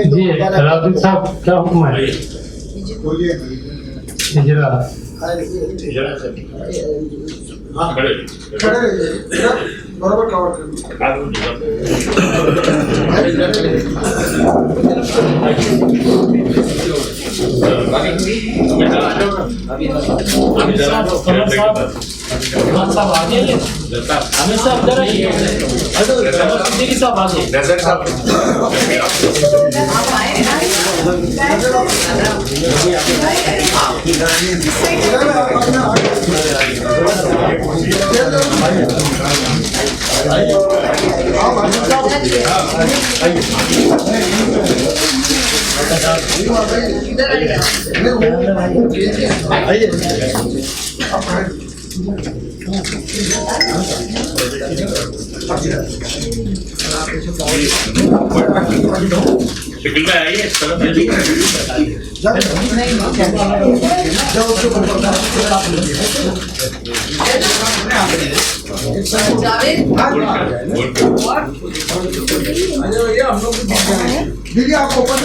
जी राउत साहब क्या हुक्म है? इजरा खड़े रहिए बराबर कवर दीदी आप ओपन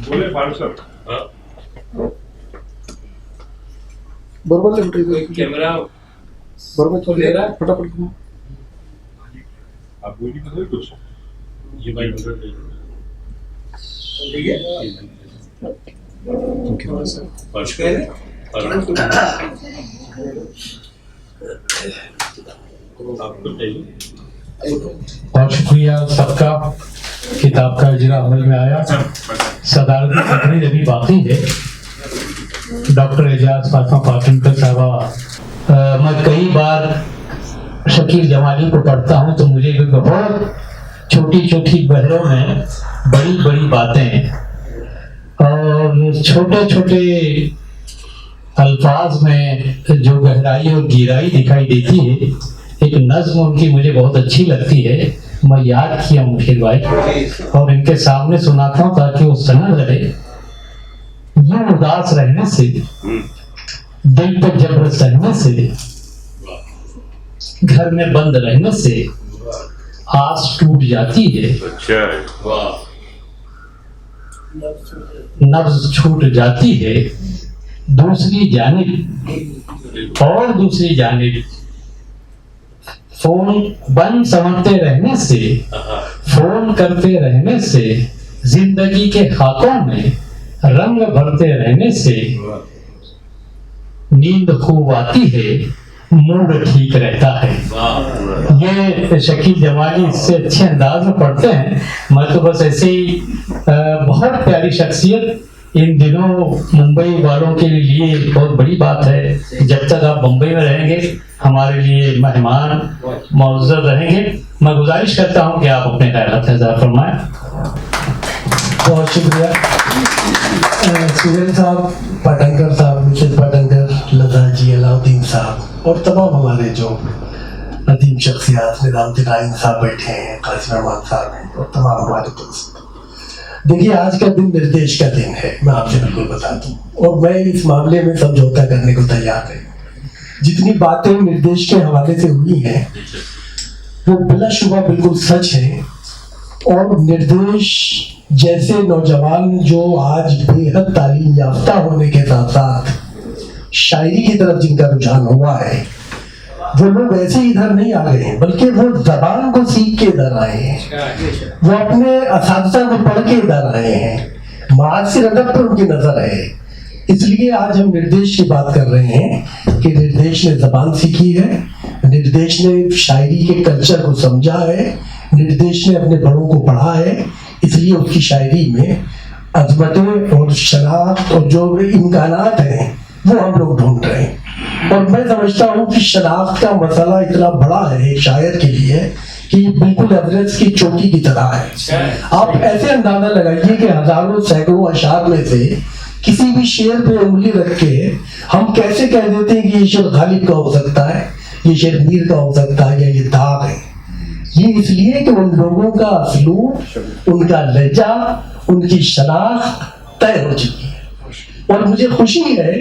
बोले फारूक सर बरोबर ले कैमरा बरोबर चल रहा है फटाफट आप बोली मतलब कुछ ये भाई ठीक है बहुत शुक्रिया सबका। किताब का इजरा अमल में आया। सदारती तकरीर अभी बाकी है। डॉक्टर एजाज फातिमा पाटनकर साहबा, मैं कई बार शकील जमाली को पढ़ता हूँ तो मुझे भी बहुत छोटी छोटी बहरों में बड़ी बड़ी बातें और छोटे छोटे अल्फाज में जो गहराई और गहराई दिखाई देती है। एक नज्म उनकी मुझे बहुत अच्छी लगती है, मैं याद किया मुखिल भाई और इनके सामने सुनाता हूँ ताकि वो सुना रहे। यूं उदास रहने से, दिल पर जबर सहने से, घर में बंद रहने से आस टूट जाती है, नब्ज छूट जाती है। दूसरी जानिब और दूसरी जानिब फोन बंद समझते रहने से, फोन करते रहने से, जिंदगी के खाकों में रंग भरते रहने से नींद खूब आती है, मूड ठीक रहता है। ये शकील जमाली इससे अच्छे अंदाज में पढ़ते हैं। मैं तो बस ऐसे ही बहुत प्यारी शख्सियत इन दिनों मुंबई वालों के लिए बहुत बड़ी बात है। जब तक आप मुंबई में रहेंगे हमारे लिए मेहमान मौजूद रहेंगे। मैं गुजारिश करता हूं कि आप अपने ख्यालात इज़हार फरमाएं। बहुत शुक्रिया सुहेल साहब, पाटनकर साहब, मिसेस पाटनकर, लता जी, अलाउद्दीन साहब और तमाम हमारे जो अदीम शख्सियात, निज़ामुद्दीन आइन साहब बैठे हैं, कासिम रहमान साहब हैं और तमाम हमारे दोस्त। देखिए, आज का दिन निर्देश का दिन है, मैं आपसे बिल्कुल बता दूं, और मैं इस मामले में समझौता करने को तैयार नहीं। जितनी बातें निर्देश के हवाले से हुई हैं वो बिलाशुबा बिल्कुल सच है। और निर्देश जैसे नौजवान जो आज बेहद तालीम याफ्ता होने के साथ साथ शायरी की तरफ जिनका रुझान हुआ है, वो लोग ऐसे इधर नहीं आ गए हैं, बल्कि वो जबान को सीख के इधर आए हैं। वो अपने असातिज़ा को पढ़ के इधर आए हैं। मासिर अदब पर उनकी नजर है। इसलिए आज हम निर्देश की बात कर रहे हैं कि निर्देश ने जबान सीखी है, निर्देश ने शायरी के कल्चर को समझा है, निर्देश ने अपने बड़ों को पढ़ा है। इसलिए उसकी शायरी में अजमतें और शनाख्त और जो इम्कानात हैं वो हम लोग ढूंढ रहे हैं। और मैं समझता हूँ कि शनाख्त का मसला इतना बड़ा है एक शायर के लिए कि बिल्कुल एवरेस्ट की चोटी की तरह है। आप ऐसे अंदाजा लगाइए कि हजारों सैकड़ों अशार में से किसी भी शेर पे उंगली रख के हम कैसे कह देते हैं कि ये शेर गालिब का हो सकता है, ये शेर मीर का हो सकता है, या ये दाग है। ये इसलिए कि उन लोगों का असलूब, उनका लहजा, उनकी शनाख्त तय हो चुकी है। और मुझे खुशी है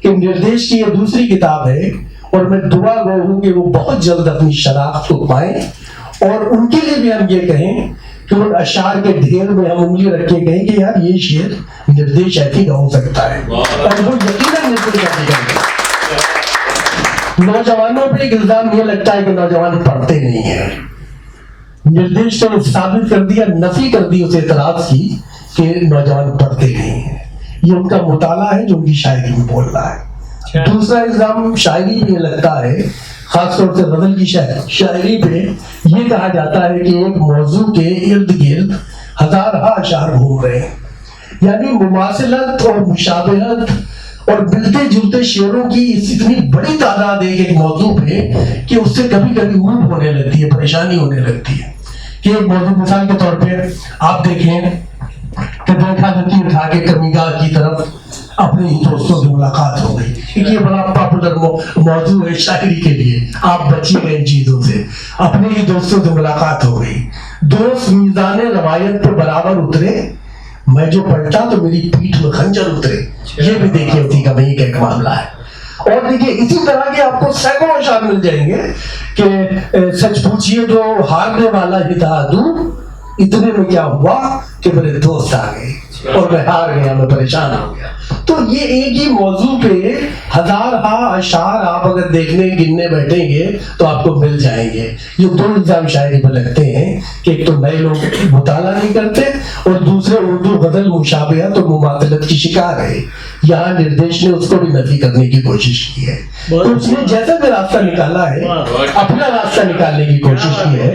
कि निर्देश की ये दूसरी किताब है और मैं दुआ गो हूं कि वो बहुत जल्द अपनी शनाख्त को पाएं और उनके लिए भी हम ये कहें कि उन अशार के ढेर में हम उंगली रख के कहें कि यार ये शेर निर्देश ऐसी हो सकता है और वो यकीनन निर्देश ऐसी करेंगे। नौजवानों पे एक इल्जाम ये लगता है कि नौजवान पढ़ते नहीं है। निर्देश ने साबित कर दिया, नफी कर दी उस एतराज की कि नौजवान पढ़ते नहीं है। ये उनका मुताला है जो उनकी शायरी में बोल रहा है। दूसरा इल्जाम शायरी पे लगता है, खासतौर से गजल की शायरी पे ये कहा जाता है कि एक मौजू के इर्द गिर्द हजार अशार घूम रहे हैं, यानी मुमासिलत और मुशाबहत और मिलते जुलते शेरों की इतनी बड़ी तादाद है एक मौजू पे कि उससे कभी कभी ऊब होने लगती है, परेशानी होने लगती है। कि एक मौजू मिसाल के तौर पे आप देखें कि देखा देखी उठा के कमीगाह की तरफ अपने ही दोस्तों से मुलाकात हो गई, क्योंकि ये बड़ा पॉपुलर मौजू है शायरी के लिए। आप बचिए इन चीजों से, अपने ही दोस्तों से मुलाकात हो गई। दोस्त मीज़ाने रवायत पे बराबर उतरे, मैं जो पलटा तो मेरी पीठ में खंजर उतरे। ये भी देखिए उसी का वही का एक मामला है। और देखिए इसी तरह के आपको सैकड़ों अशार मिल जाएंगे कि सच पूछिए तो हारने वाला ही था तू, इतने में क्या हुआ कि मेरे दोस्त आ गए और मैं हार गया, मैं परेशान हो गया। तो ये एक ही मौजू पे हजार अशार आप अगर देखने गिनने बैठेंगे तो आपको मिल जाएंगे। ये दो इल्जाम शायरी पर लगते हैं कि एक तो नए लोग मुताला नहीं करते और दूसरे उर्दू गजल मुशाबहत और मुमातलत की शिकार है। यहाँ निर्देश ने उसको भी नफी करने की कोशिश की है। तो उसने जैसा भी रास्ता निकाला है, अपना रास्ता निकालने की कोशिश की है।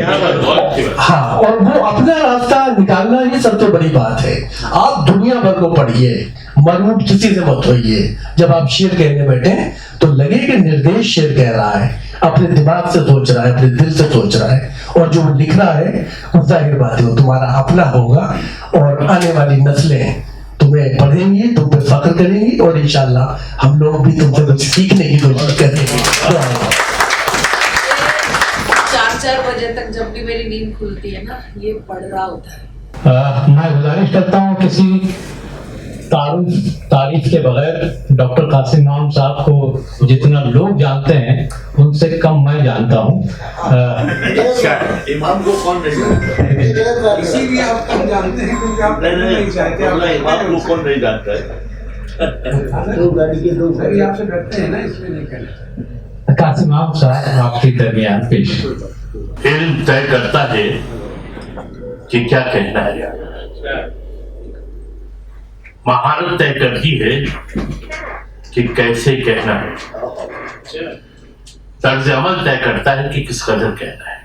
हाँ, और वो अपना रास्ता निकालना ही सबसे बड़ी बात है। आप दुनिया भर को पढ़िए, मरूद किसी से मत होइए। जब आप शेर कहने बैठे तो लगे कि निर्देश शेर कह रहा है, अपने दिमाग से सोच रहा है, अपने दिल से सोच रहा है, और जो लिख रहा है वो जाहिर बात है वो तुम्हारा अपना होगा और आने वाली नस्लें तुम्हें पढ़ेंगी, तुम पे फख्र करेंगी और इंशाल्लाह हम लोग भी तुमसे कुछ सीखने की कोशिश करेंगे। 4 बजे तक जब भी मेरी नींद खुलती है ना, ये पढ़ रहा होता है। मैं गुजारिश करता हूँ किसी तारीफ के बगैर डॉक्टर कासिम इमाम साहब को जितना लोग जानते हैं उनसे कम मैं जानता हूँ। इमाम को कौन नहीं जानता? इसीलिए आप कम जानते हैं क्योंकि आप नहीं चाहते। इमाम को कौन नहीं जानता है? अभी आपसे डरते हैं ना, इसलिए नहीं कहते। कासिम इमाम साहब आपके दरमियान पेश। इल्म तय करता है कि क्या कहना है, महारत तय करती है कि कैसे कहना है, तर्ज अमल तय करता है कि किस कदर कहना है,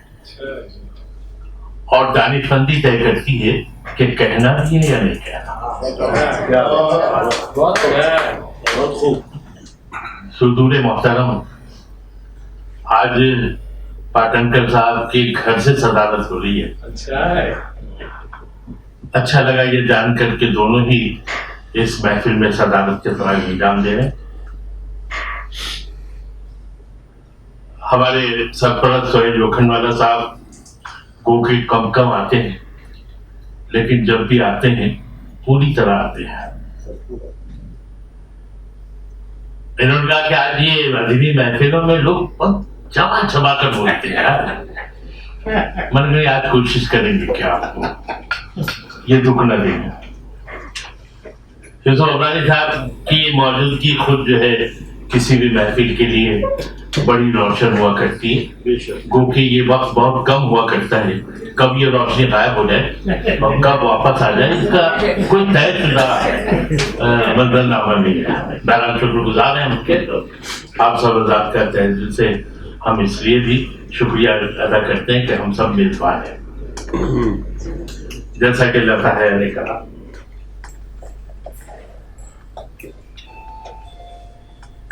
और दानिशमंदी तय करती है कि कहना भी है या नहीं कहना। बहुत खूब। सुदूर मोहतरम, आज पाटनकर साहब के घर से सदारत हो रही है। अच्छा लगा ये जानकर के दोनों ही इस महफिल में सदारत के फराइज अंजाम दे रहे हैं। हमारे सरपरस्त सोहेल लोखंडवाला साहब को के कम आते हैं, लेकिन जब भी आते हैं पूरी तरह आते हैं। इन्होंने कहा कि आज ये अदबी महफिलों में लोग चबा चबा कर बोलते हैं। मन में आज कोशिश करेंगे क्या आपको ये दुख न देंगे। अफगानी साहब की मौजूदगी खुद जो है किसी भी महफिल के लिए बड़ी रोशन हुआ करती है। गो कि ये वक्त बहुत कम हुआ करता है, कब ये रोशनी गायब हो जाए और कब वापस आ जाए इसका कोई तय शुदा मंजरनामा नहीं है। बहरहाल शुक्रगुजार हैं उनके, आप सब आजाद करते हैं, जिनसे हम इसलिए भी शुक्रिया अदा करते हैं कि हम सब मेजबान हैं। जैसा कि लता है ने कहा,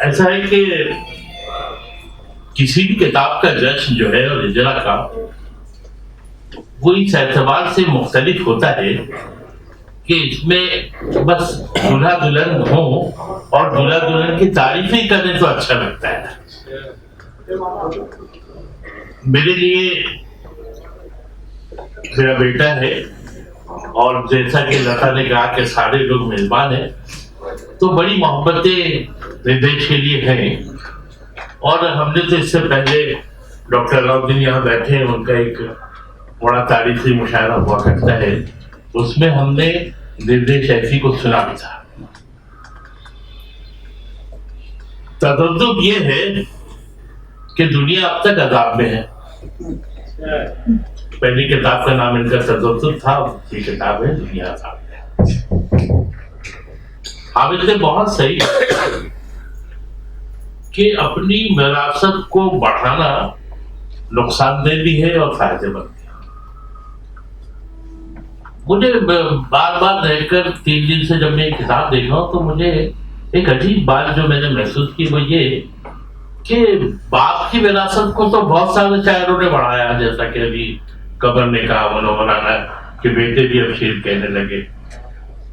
ऐसा है कि किसी भी किताब का जश्न जो है और इजरा का, वो इस एतबार से मुख्तलिफ होता है कि इसमें बस दूल्हा दुल्हन हो और दूल्हा दुल्हन की तारीफें करें तो अच्छा लगता है। मेरे लिए मेरा बेटा है, और जैसा कि लता ने कहा कि सारे लोग मेजबान हैं, तो बड़ी मोहब्बतें निर्देश के लिए हैं। और हमने तो इससे पहले डॉक्टर अलाउद्दीन यहाँ बैठे हैं, उनका एक बड़ा तारीखी मुशायरा हुआ करता है, उसमें हमने निर्देश ऐसी को सुना भी था। तदब्बुर ये है कि दुनिया अब तक अजाब में है। पहली किताब का नाम इनका तदब्बुर था, ये किताब है दुनिया अजाब में। हामिद ने बहुत सही कि अपनी विरासत को बढ़ाना नुकसानदेह भी है और फायदेमंद भी है। मुझे बार बार रहकर 3 दिन से जब मैं किताब देख रहा हूं तो मुझे एक अजीब बात जो मैंने महसूस की वो ये कि बाप की विरासत को तो बहुत सारे शायरों ने बढ़ाया, जैसा कि अभी कबर ने कहा, मनोमनाना के बेटे भी अब शेर कहने लगे,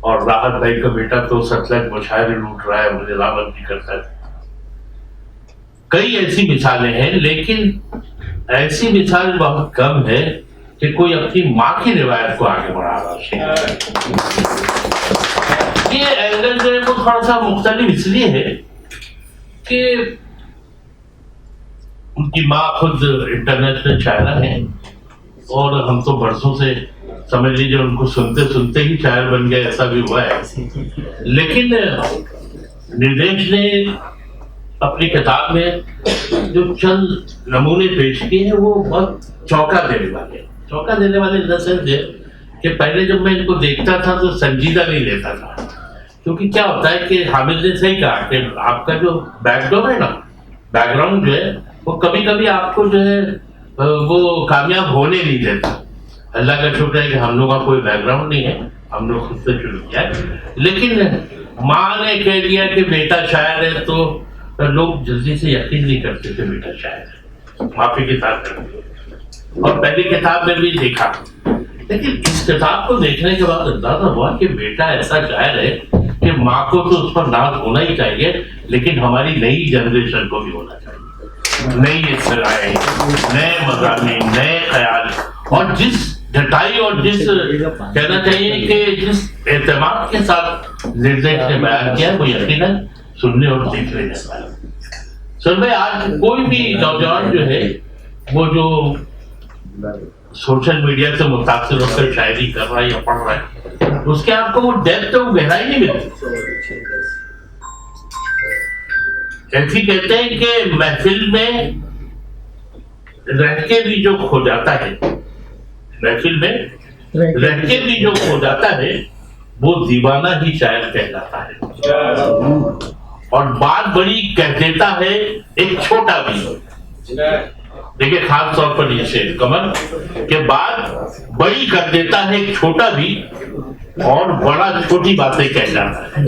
और राहत भाई का बेटा तो सतलज मुशायरे लूट रहा है, मुझे लामत भी करता है। कई ऐसी मिसालें हैं, लेकिन ऐसी मिसाल बहुत कम है कि कोई अपनी माँ की रिवायत को आगे बढ़ा रहा है। ये एंगल जो है वो थोड़ा सा मुख्तलिफ इसलिए है कि उनकी माँ खुद इंटरनेशनल शायरा है, और हम तो बरसों से समझ लीजिए उनको सुनते सुनते ही शायर बन गए, ऐसा भी हुआ है। लेकिन निर्देश ने अपनी किताब में जो चंद नमूने पेश किए हैं वो बहुत चौंका देने वाले इन द सेंस है कि पहले जब मैं इनको देखता था तो संजीदा नहीं लेता था, क्योंकि क्या होता है कि हामिद ने सही कहा कि आपका जो बैकग्राउंड है ना, बैकग्राउंड जो है वो कभी कभी आपको जो है वो कामयाब होने नहीं देता। अल्लाह का शुक्र है कि हम लोग का कोई बैकग्राउंड नहीं है, हम लोग खुद से शुरू किया है। लेकिन माँ ने कह दिया कि बेटा शायर है तो लोग जल्दी से यकीन नहीं करते थे बेटा शायर है, माफी के साथ करते। और पहली किताब में भी देखा, लेकिन इस किताब को देखने के बाद अंदाजा हुआ कि बेटा ऐसा शायर है कि माँ को तो उस पर नाज होना ही चाहिए, लेकिन हमारी नई जनरेशन को भी होना चाहिए। नई इस्तराएं, नए मज़ामी, नए ख्याल, और जिस डटाई और जिस कहना चाहिए कि जिस एतमाद के साथ निर्देश ने बयान किया वो यकीनन सुनने और देखने जैसा है। सर भाई, आज कोई भी नौजवान जो है वो जो सोशल मीडिया से मुतासिर होकर शायरी कर रहा है या पढ़ रहा है, उसके आपको वो डेप्थ और गहराई नहीं मिलती। ऐसी कहते हैं कि महफिल में रह के भी जो खो जाता है, महफिल में रह के भी जो खो जाता है वो दीवाना ही शायर कहलाता है। और बात बड़ी कह देता है एक छोटा भी। देखिए, खास तौर पर ये शेर कमर के बात बड़ी कर देता है एक छोटा भी, और बड़ा छोटी बातें कह जाता है।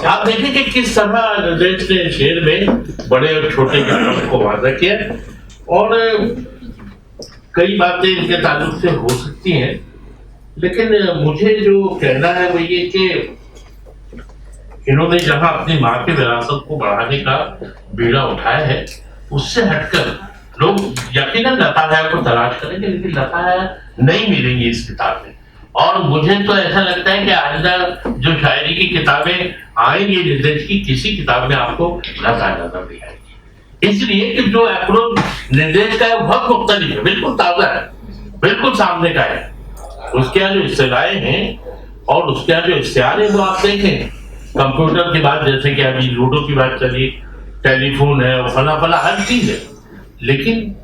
आप देखें कि किस तरह निर्देश ने शेर में बड़े और छोटे के फर्क को वाज़ा किया, और कई बातें इनके ताल्लुक से हो सकती हैं, लेकिन मुझे जो कहना है वो ये कि इन्होंने जहां अपनी माँ की विरासत को बढ़ाने का बीड़ा उठाया है, उससे हटकर लोग यकीनन लताहया को तलाश करेंगे, लेकिन लताहया नहीं मिलेंगी इस किताब में। और मुझे तो ऐसा लगता है कि आइंदा जो शायरी की किताबें आएंगी निर्देश की, किसी किताब में आपको लताहया नजर नहीं आएगी, इसलिए कि जो अप्रोच निर्देश का है बहुत मुख्तलिफ है, बिल्कुल ताजा है, बिल्कुल सामने का है। उसके यहाँ जो इस्तेलाएं हैं और उसके यहाँ जो इश्तिहार है वो आप देखें, कंप्यूटर की बात, जैसे कि अभी लूडो की बात चली, टेलीफोन है और फला फला हर चीज है, लेकिन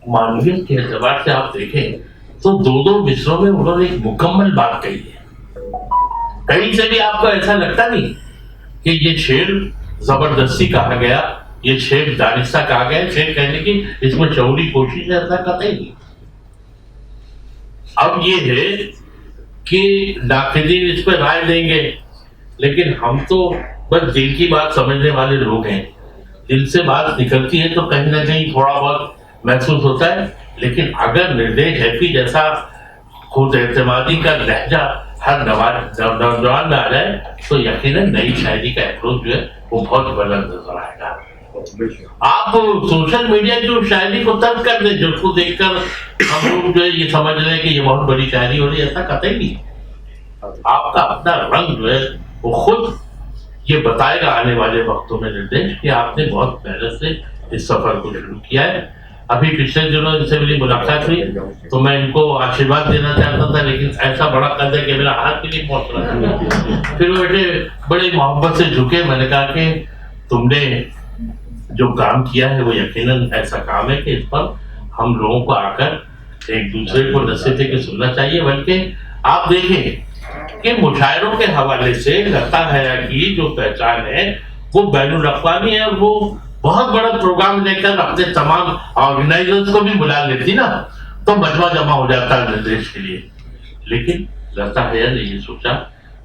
मानवीयत के एतबार से आप देखें तो दो मिसरों में उन्होंने एक मुकम्मल बात कही है। कहीं से भी आपको ऐसा लगता नहीं कि ये शेर जबरदस्ती कहा गया, ये शेर दानिस्ता कहा गया, शेर कहने की इसमें शऊरी कोशिश है, ऐसा कतई नहीं। अब ये है कि नाक़िदीन इस पर राय देंगे, लेकिन हम तो बस दिल की बात समझने वाले लोग हैं। दिल से बात निकलती है तो कहीं ना कहीं थोड़ा बहुत महसूस होता है, लेकिन अगर निर्देश हैफी जैसा खुद एतमादी का लहजा हर नौजवान में आ जाए तो यकीनन नई शायरी का अप्रोच जो है वो बहुत बुलंद नजर आएगा। आप सोशल मीडिया की उस शायरी को तर्क कर दें जिसको देखकर हम लोग जो है ये समझ रहे हैं कि ये बहुत बड़ी शायरी हो रही है, ऐसा कतई नहीं। आपका अपना रंग जो है वो खुद ये बताएगा आने वाले वक्तों में निर्देश कि आपने बहुत मेहनत से इस सफर को शुरू किया है। अभी पिछले दिनों इनसे मेरी मुलाकात हुई तो मैं इनको आशीर्वाद देना चाहता था, लेकिन ऐसा बड़ा कद है कि मेरा हाथ भी नहीं पहुंच रहा था। फिर वो बेटे बड़े मोहब्बत से झुके, मैंने कहा कि तुमने जो काम किया है वो यकीनन ऐसा काम है कि इस पर हम लोगों को आकर एक दूसरे को न सिर्फ के सुनना चाहिए, बल्कि आप देखें कि मुशायरों के हवाले से लता हया की जो पहचान है वो बैनुल अक़वामी है, और वो बहुत बड़ा प्रोग्राम लेकर अपने तमाम ऑर्गेनाइजर्स को भी बुला लेती ना तो मजमा जमा हो जाता है निर्देश के लिए। लेकिन लता हया ने ये सोचा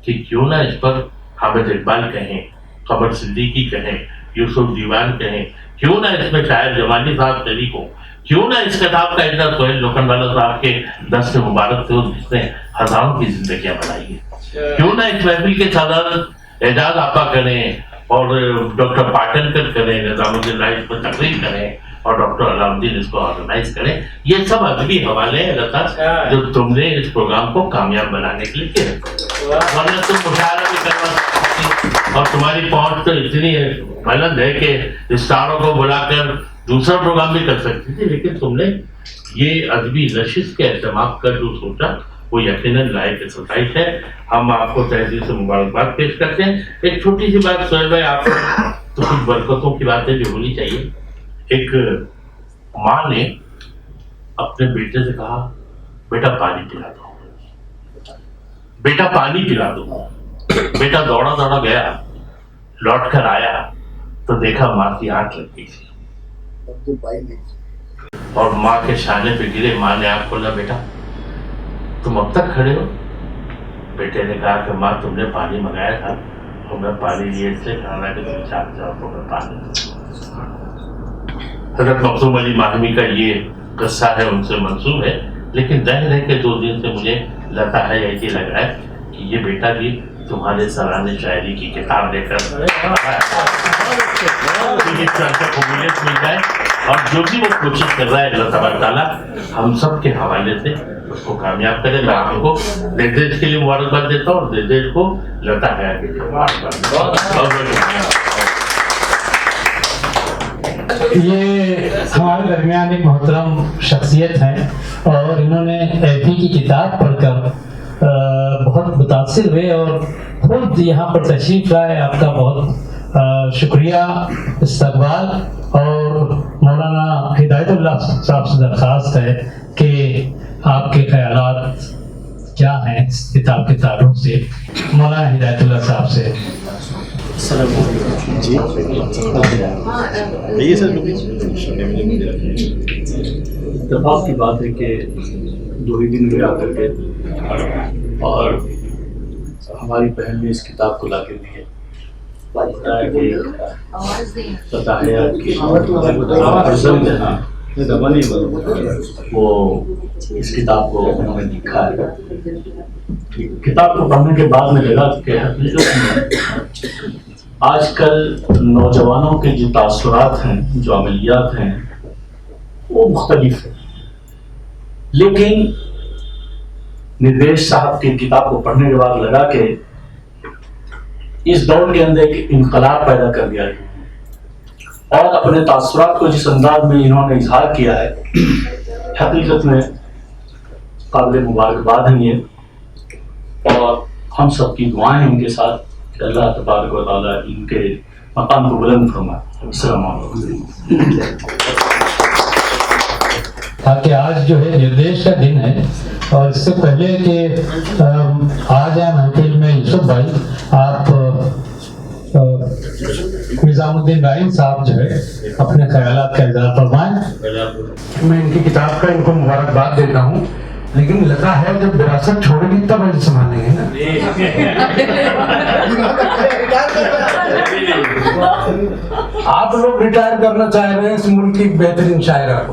कि क्यों ना इस पर हामिद इकबाल कहें, कमर सिद्दीकी कहें, यूसुफ दीवान कहें, क्यों ना इसमें शायर जमाली साहब शरीक हो, क्यों ना इस किताब का इतना सोहेल लोखंडवाला साहब के दस्त मुबारक थे जिसने हजारों की जिंदगियां बनाई है, क्यों ना इस महफिल के सदर एजाज आपा करें और डॉक्टर पाटनकर करें, निजामुद्दीन राय पर तकरीर करें और डॉक्टर अलाउद्दीन इसको ऑर्गेनाइज करें। ये सब अदबी हवाले हैं लता जो तुमने इस प्रोग्राम को कामयाब बनाने के लिए किए, वरना तुम मुशायरा भी करवा सकती और तुम्हारी पहुंच तो इतनी बुलंद है कि स्टारों को बुलाकर दूसरा प्रोग्राम भी कर सकती थी, लेकिन तुमने ये अदबी नशिश के एहतमाम कर जो सोचा वो यकीनन लायक एक्सरसाइज है। हम आपको तहसील से मुबारकबाद पेश करते हैं। एक छोटी सी बात सोहेल भाई, आप तो कुछ बरकतों की बातें भी होनी चाहिए। एक माँ ने अपने बेटे से कहा, बेटा पानी पिला दो, बेटा पानी पिला दो। बेटा दौड़ा दौड़ा गया, लौट कर आया तो देखा माँ की आंख लग गई थी और माँ के शाने पे गिरे। माँ ने आंख खोला, बेटा तुम अब तक खड़े हो? बेटे ने कहा कि माँ तुमने पानी मंगाया था और मैं पानी लिए इसलिए खाना कि तुम चाहते जाओ तो मैं पानी। हज़रत मखदूम अली माहमी का ये किस्सा है, उनसे मंसूब है, लेकिन जाहिर है कि 2 दिन से मुझे लता है यही लग रहा है कि ये बेटा भी तुम्हारे सराहने शायरी की किताब लेकर कबूलियत मिल जाए, और जो भी वो कोशिश कर रहा है अल्लाह तबारक तआला हम सब के हवाले से उसको कामयाब करे। मैं आपको निर्देश के लिए मुबारकबाद देता हूँ और निर्देश को लता हया के लिए मुबारकबाद। ये हमारे दरमियान एक मोहतरम शख्सियत हैं और इन्होंने एपी की किताब पढ़कर बहुत मुतासिर हुए और खुद यहाँ पर तशरीफ लाए। आपका बहुत शुक्रिया, इस्तकबाल। और मौलाना हिदायतुल्लाह साहब से दरख्वास्त है कि आपके ख्यालात क्या हैं इस किताब के ताल्लुक से। मौलाना हिदायतुल्लाह साहब से। इत्तेफाक की बात है कि 2 ही दिन में आकर के और हमारी बहन ने इस किताब को ला के दी है। लता हया की वो इस किताब को उन्होंने लिखा है। किताब को पढ़ने के बाद में लगा कि आजकल नौजवानों के जो तासुरात हैं, जो अमलियात हैं, वो मुख्तलिफ है, लेकिन निर्देश साहब की किताब को पढ़ने के बाद लगा कि इस दौर के अंदर एक इनकलाब पैदा कर दिया है और अपने तासुरात को जिस अंदाज में इन्होंने इजहार किया है, हकीकत में काबिल मुबारकबाद है ये। और हम सब की दुआएं हैं उनके साथ कि अल्लाह तबारक व तआला इनके मकाम को बुलंद फरमाए। अस्सलाम वालेकुम। ताकि आज जो है निर्देश का दिन है और इससे पहले कि आ जाए महफिल में यूसुफ भाई, आप निजामुद्दीन राय साहब जो है अपने ख्यालात का इज़हार फरमाएं। मैं इनकी किताब का इनको मुबारकबाद देता हूँ, लेकिन लता है जब विरासत छोड़ेगी तब ऐसे संभालेंगे ना। आप लोग रिटायर करना चाह रहे हैं इस मुल्क की बेहतरीन शायरा को।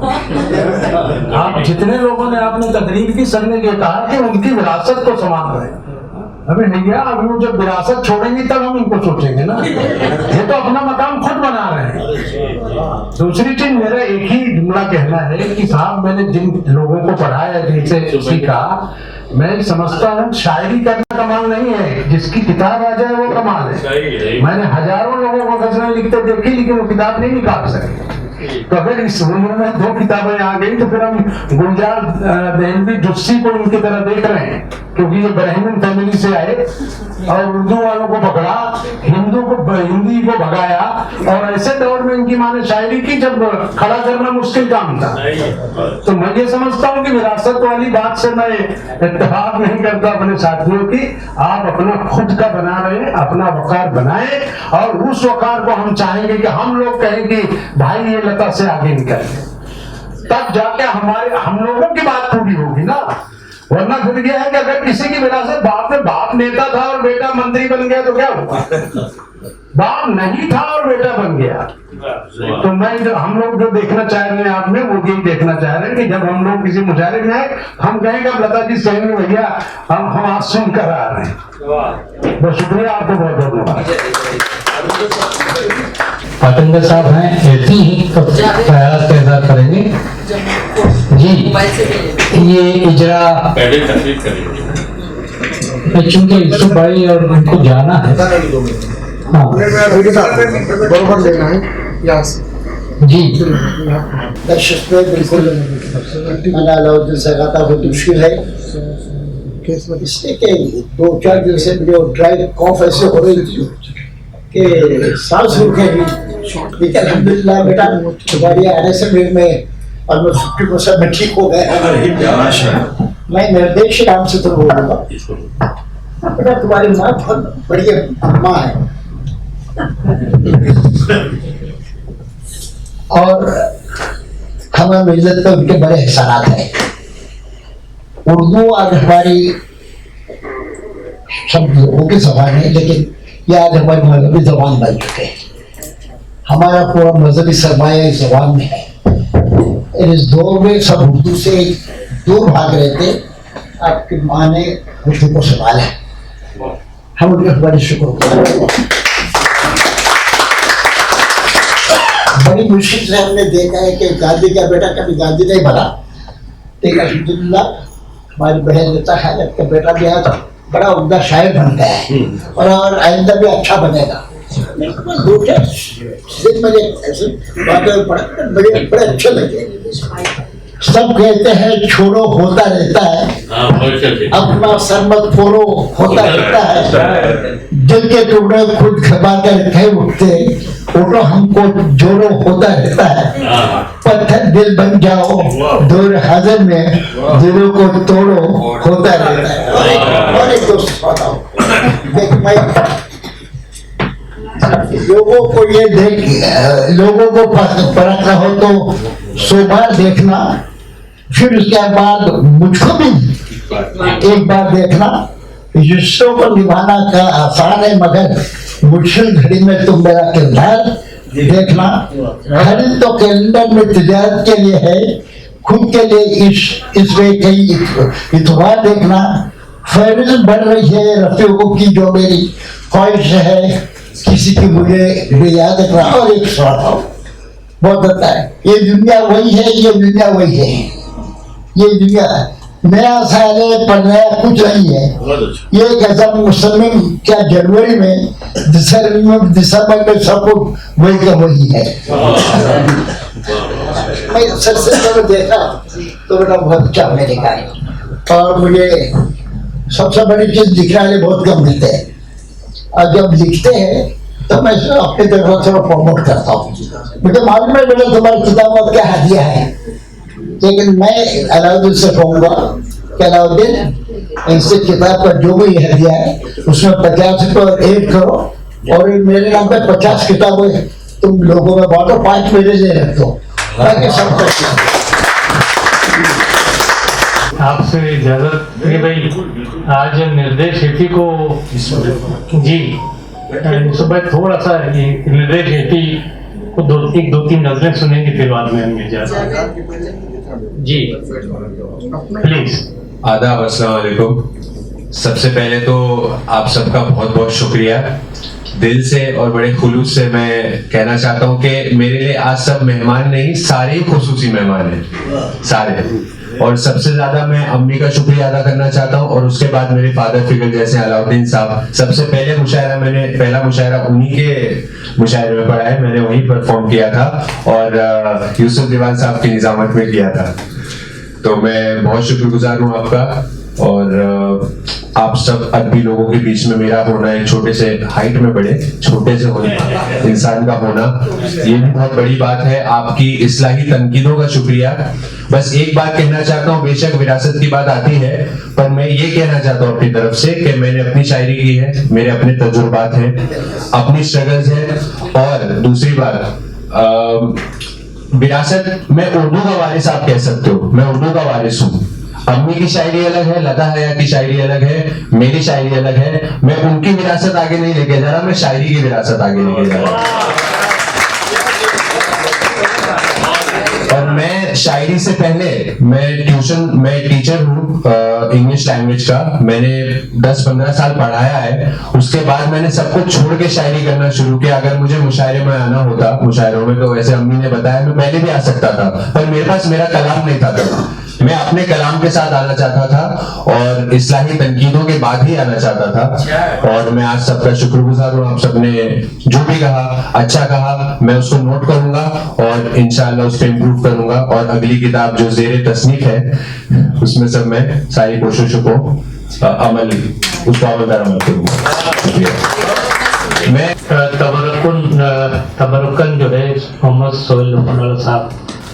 आप जितने लोगों ने आपने तकरीर की, सबने ये कहा कि उनकी विरासत को संभाल रहे हैं। अबे भैया अभी वो जब विरासत छोड़ेंगे तब हम इनको सोचेंगे ना, ये तो अपना मकाम खुद बना रहे हैं। दूसरी चीज मेरा एक ही जुमला कहना है कि साहब मैंने जिन लोगों को पढ़ाया जिनसे सीखा, मैं समझता हूँ शायरी करना कमाल नहीं है, जिसकी किताब आ जाए वो कमाल है। मैंने हजारों लोगों को गजलें लिखते देखी लेकिन वो किताब नहीं निकाल सके। तो अगर इस उम्र में 2 किताबें आ गई तो फिर हम गुलजार देहलवी जुस्सी को इनकी तरह देख रहे हैं, क्योंकि ये ब्राह्मण फैमिली से आए और उर्दू वालों को पकड़ा, हिंदी को भगाया, और ऐसे दौर में इनकी माँ ने शायरी की जब खड़ा करना मुश्किल काम था। तो मैं ये समझता हूँ कि विरासत वाली बात से मैं इत्तेफाक नहीं करता अपने साथियों की। आप अपना खुद का बना रहे हैं, अपना वकार बनाए, और उस वकार को हम चाहेंगे कि हम लोग कहें कि भाई ये लता से आगे निकल, तब जाके हम लोगों की बात पूरी होगी ना। वरना फिर यह है कि अगर किसी की विरासत बाप नेता था और बेटा मंत्री बन गया तो क्या हुआ? बाप नहीं था और बेटा बन गया। तो हम लोग जो देखना चाह रहे हैं आप में, वो यही देखना चाह रहे हैं कि जब हम लोग किसी मुशायरे में आए, हम कहेंगे अब लता जी कहेंगे भैया हम आज सुनकर आ रहे हैं। बहुत शुक्रिया आपको, बहुत बहुत धन्यवाद। पाटंगर साहब हैं, ऐसे ही प्रयास पैदा करेंगे जी। ये इजरा पहले तकलीफ करेंगे, चूंकि यूसुफ भाई और उनको जाना है। हाँ बरोबर लेना है यहाँ से जी। दर्शक पे बिल्कुल मैंने अलाउद्दीन से कहा था बहुत मुश्किल है, इसलिए कि 2-4 दिन से मुझे ड्राई कॉफ ऐसे हो रही थी कि सांस रुक गई। लेकिन अल्हम्दुलिल्लाह बेटा तुम्हारी आने से में ऑलमोस्ट 50% में ठीक हो गया। मैं निर्देश राम से तो बोलूँगा बेटा, तुम्हारी माँ बहुत बढ़िया माँ है और हमें मिल्लत पे उनके बड़े एहसानात हैं। उर्दू आज हमारी सब लोगों की जबान है, लेकिन यह आज हमारी मजहबी जबान बन चुके हैं। हमारा पूरा मजहबी सरमाया इस जबान में है। इस दौर में सब उर्दू से दूर भाग रहे थे, आपकी माँ ने उर्दू को संभाला। हम उनके बड़े शुक्र, बड़ी मुश्किल से हमने देखा है कि गांधी का बेटा कभी गांधी नहीं बना, लेकिन अल्हम्दुलिल्लाह हमारी बहन नेता है का बेटा भी आया था, बड़ा उम्दा शायर बन गया है और आइंदा भी अच्छा बनेगा। बड़े अच्छे लगे। सब कहते हैं छोड़ो होता रहता है, अपना सरमत फोड़ो होता रहता है, दिल के टुकड़े खुद खबा कर कह उठते, उठो हमको जोड़ो होता रहता है, पत्थर दिल बन जाओ दौर हाजिर में दिलों को तोड़ो होता रहता है। और एक दोस्त बताओ, देख मैं लोगों को ये देख, लोगों को परख रहो तो 100 बार देखना, फिर उसके बाद मुझको भी एक बार देखना। रिश्तों को निभाना का आसान है, मगर मुश्किल घड़ी में तुम मेरा किरदार देखना। खरीद तो कैलेंडर में तिजारत के लिए है, खुद के लिए इसमें कई इतवार देखना। फहरिस्त बढ़ रही है रफीकों की जो मेरी ख्वाहिश है, किसी की मुझे याद रखना। और एक सवाल बहुत होता है, ये दुनिया वही है, ये दुनिया वही है, ये दुनिया नया साल है पर नया कुछ नहीं है। ये कसम मुसलमान क्या जनवरी में दिसंबर में सब कुछ वही का वही है। मैं सबसे देखा तो बेटा बहुत अच्छा मैंने कहा, और मुझे सबसे बड़ी चीज लिखने वाले बहुत कम मिलते हैं, और जब लिखते हैं तो मैं अपनी तरफ से प्रमोट करता हूँ। मुझे मालूम है बेटा तुम्हारी किताब क्या हदिया है, लेकिन मैं अलाउद्दीन से कहूँगा कि अलाउद्दीन इनसे किताब का जो भी हदिया है उसमें 50 रुपये ऐड करो, और मेरे नाम पे 50 किताबें तुम लोगों में बांटो, 5 मेरे से रख दो ताकि सब आपसे इजाजत कि भाई आज निर्देश हेती को जी सुबह थोड़ा सा ये निर्देश हेती को 2-3 नजरें सुनेंगे, फिर बाद में हम इजाजत जी प्लीज। आदाब, अस्सलाम वालेकुम। सबसे पहले तो आप सबका बहुत बहुत शुक्रिया। दिल से और बड़े खुलूस से मैं कहना चाहता हूँ कि मेरे लिए आज सब मेहमान नहीं, सारे ही खुसूसी मेहमान हैं, सारे। और सबसे ज्यादा मैं अम्मी का शुक्रिया अदा करना चाहता हूँ, और उसके बाद मेरे फादर फिगर जैसे अलाउद्दीन साहब। सबसे पहले मुशायरा मैंने पहला मुशायरा उन्हीं के मुशायरे में पढ़ा है, मैंने वहीं परफॉर्म किया था, और यूसुफ दीवान साहब की निजामत में किया था। तो मैं बहुत शुक्रगुजार हूँ आपका। और आप सब अदबी लोगों के बीच में मेरा होना, एक छोटे से हाइट में बड़े छोटे से होने इंसान का होना, ये भी बहुत बड़ी बात है। आपकी इस्लाही तनकीदों का शुक्रिया। बस एक बात कहना चाहता हूँ, बेशक विरासत की बात आती है, पर मैं ये कहना चाहता हूँ अपनी तरफ से कि मैंने अपनी शायरी की है, मेरे अपने तजुर्बात हैं, अपनी स्ट्रगल्स हैं। और दूसरी बात, विरासत में उर्दू का वारिस आप कह सकते हो, मैं उर्दू का वारिस हूँ। अम्मी की शायरी अलग है, लता हया की शायरी अलग है, मेरी शायरी अलग है। मैं उनकी विरासत आगे नहीं लेके जा रहा, मैं शायरी की विरासत आगे लेके जा रहा। और मैं शायरी से पहले मैं टीचर हूँ इंग्लिश लैंग्वेज का। मैंने 10-15 साल पढ़ाया है। उसके बाद मैंने सब कुछ छोड़ के शायरी करना शुरू किया। अगर मुझे मुशायरे में आना होता, मुशायरों में, तो वैसे अम्मी ने बताया मैं पहले भी आ सकता था, पर मेरे पास मेरा कलाम नहीं था तब। मैं अपने कलाम के साथ आना चाहता था और इस्लाही तनकीदों के बाद ही आना चाहता था। और मैं आज सबका शुक्रगुजार हूँ। आप सबने जो भी कहा, अच्छा कहा, मैं उसको नोट करूंगा और इंशाअल्लाह उस पर इम्प्रूव करूंगा। और अगली किताब जो ज़ेरे तस्नीफ है, उसमें सब मैं सारी कोशिशों को उसको अमल दरामद करूंगा। मैं तबरुकन जो है मोहम्मद सोहेल लुकमान साहब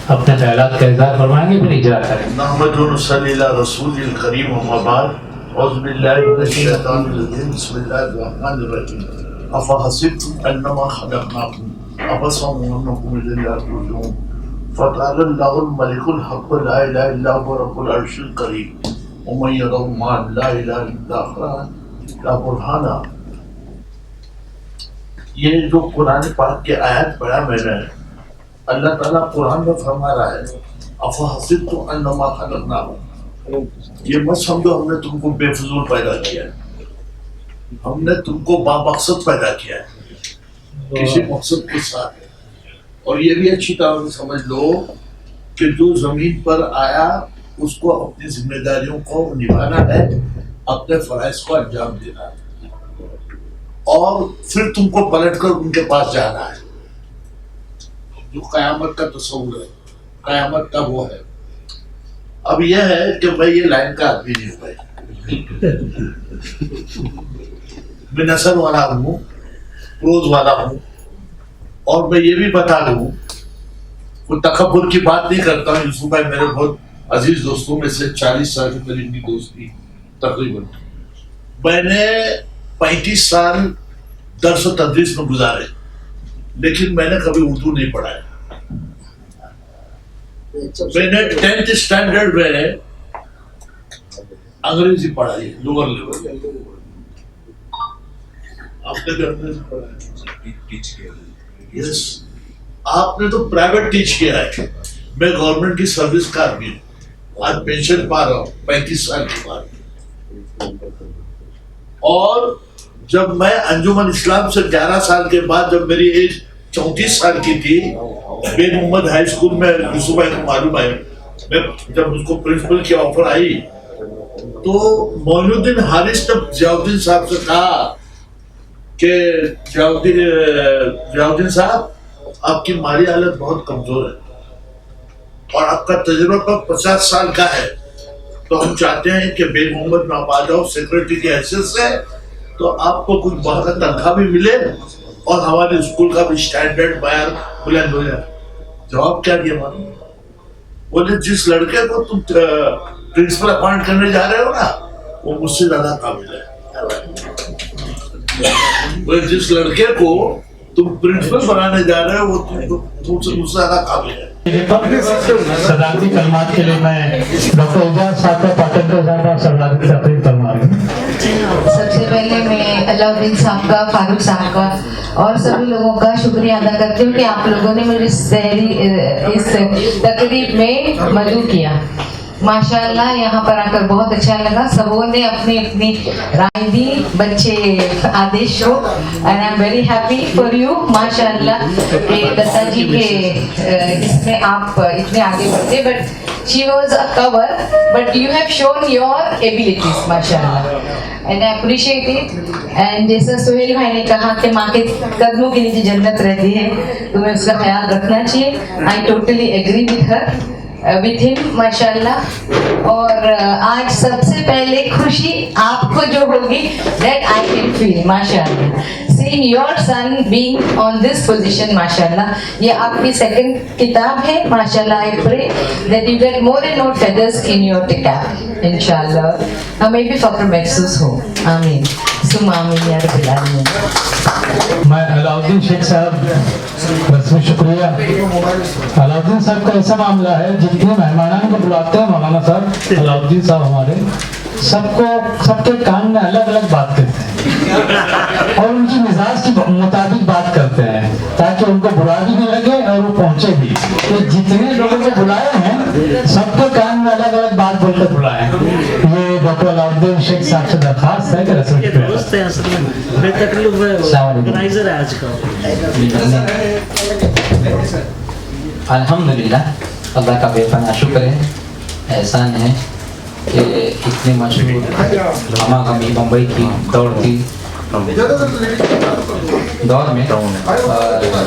अपने ख्यालात का इज़हार फरमाएंगे, फिर इजरा करेंगे। नहमदुहु सल्लल्लाहु अलैहि रसूलिल करीम अम्मा बाद, औज़ु बिल्लाहि मिनश शैतानिर रजीम, बिस्मिल्लाहिर रहमानिर रहीम। अफहसिबतुम अन्नमा खलक़नाकुम अबसन व अन्नकुम इलैहि ला तुरजऊन फ़तअल्लाहुल मलिकुल हक़्क़ु ला इलाहा इल्ला हुवा रब्बुल अर्शिल करीम व मन यरौ मा ला इलाहा इल्ला बुरहाना। ये जो कुरान पाक की आयत पढ़ा मैंने, अल्लाह ताला कुरान में फरमा रहा है, अफहसिबतुम अन्नमा खलक़नाकुम, ये मत समझो हमने तुमको बेफजूल पैदा किया है, हमने तुमको बामकसद पैदा किया है, किसी मकसद के साथ। और ये भी अच्छी तरह से समझ लो कि जो जमीन पर आया उसको अपनी जिम्मेदारियों को निभाना है, अपने फराइज को अंजाम देना है, और फिर तुमको पलटकर उनके पास जाना है। जो कयामत का तस्वुर है, कयामत का वो है। अब यह है कि मैं ये लाइन का आदमी नहीं हूँ भाई, मैं नसर वाला हूँ, प्रोज वाला हूँ। और मैं ये भी बता दूँ, कोई तकब्बुर की बात नहीं करता हूँ। यूसुफ भाई मेरे बहुत अजीज दोस्तों में से 40 साल की मेरी इनकी दोस्ती तकरीबन। मैंने 35 साल दर्स और तदरीस में गुजारे, लेकिन मैंने कभी उर्दू नहीं पढ़ाया। मैंने 10th स्टैंडर्ड में अंग्रेजी पढ़ाई, लोअर लेवल। आपने भी अंग्रेजी पढ़ाया? यस, आपने तो प्राइवेट टीच किया है। मैं गवर्नमेंट की सर्विस का आदमी हूँ, आज पेंशन पा रहा हूँ 35 साल के बाद। और जब मैं अंजुमन इस्लाम से 11 साल के बाद, जब मेरी एज 34 साल की थी, बेग मोहम्मद हाई स्कूल में, यूसुफ भाई को मालूम है, मैं जब उसको प्रिंसिपल की ऑफर आई तो मौलुद्दीन हारिस ने जियाउद्दीन साहब से कहा कि जियाउद्दीन साहब, आपकी माली हालत बहुत कमजोर है और आपका तजुर्बा 50 साल का है, तो हम चाहते हैं कि बेग मोहम्मद में आप आ जाओ सेक्रेटरी की हैसियत से, तो आपको कुछ बहुत तनख्वाह भी मिले और हमारे स्कूल का भी स्टैंडर्ड बायर बुलंद हो जाए। जवाब क्या दिया मालूम? बोले, जिस लड़के को तुम प्रिंसिपल अपॉइंट करने जा रहे हो ना, वो मुझसे ज्यादा काबिल है। बोले, जिस लड़के को तुम प्रिंसिपल बनाने जा रहे हो, वो तुमसे मुझसे ज्यादा काबिल है। सदारती कलमात के लिए मैं डॉक्टर उजाज साहब का पाटन साहब सदारती तकरीर फरमा रही हूँ। सबसे पहले मैं अलाउद्दीन साहब का, फारूक साहब का और सभी लोगों का शुक्रिया अदा करती हूँ कि आप लोगों ने मेरी इस तकरीब में मदद किया। माशाल्लाह यहाँ पर आकर बहुत अच्छा लगा। सबों ने अपनी अपनी राय दी, बच्चे आदेश हो, and I am very happy for you माशाल्लाह कि दत्ता जी के इसमें आप इतने आगे बढ़ते, but she was a cover but you have shown your abilities माशाल्लाह and I appreciate it। and जैसा सोहेल भाई ने कहा कि माँ के कदमों के नीचे जन्नत रहती है, तुम्हें उसका ख्याल रखना चाहिए। I totally agree with her with him माशाल्लाह। और आज सबसे पहले खुशी आपको जो होगी that I can feel माशाल्लाह, seeing your son being on this position माशाल्लाह। ये आपकी सेकंड किताब है माशाल्लाह। I pray that you get more and more feathers in your किताब इंशाल्लाह, हमें भी फख्र महसूस हो। आमीन सुम आमीन या रब्बिल आलमीन। मैं अलाउद्दीन शेख साहब रस्मी शुक्रिया। अलाउद्दीन साहब का ऐसा मामला है, जितने मेहमानों को बुलाते हैं मौलाना साहब, अलाउद्दीन साहब हमारे सबके कान में अलग अलग बात करते हैं और उनकी मिजाज के मुताबिक बात करते हैं ताकि उनको बुरा भी नहीं लगे और वो पहुंचे भी। तो जितने लोगों को बुलाए हैं सबके कान में अलग अलग बात बोलकर बुलाए। ये डॉक्टर अलाउद्दीन शेख साहब से दरखास्त है कि अल्हम्दुलिल्लाह, अल्लाह का बेपनाह शुक्र है, एहसान है कि इतने मशहूर हमागमी बम्बई की दौड़ती दौर में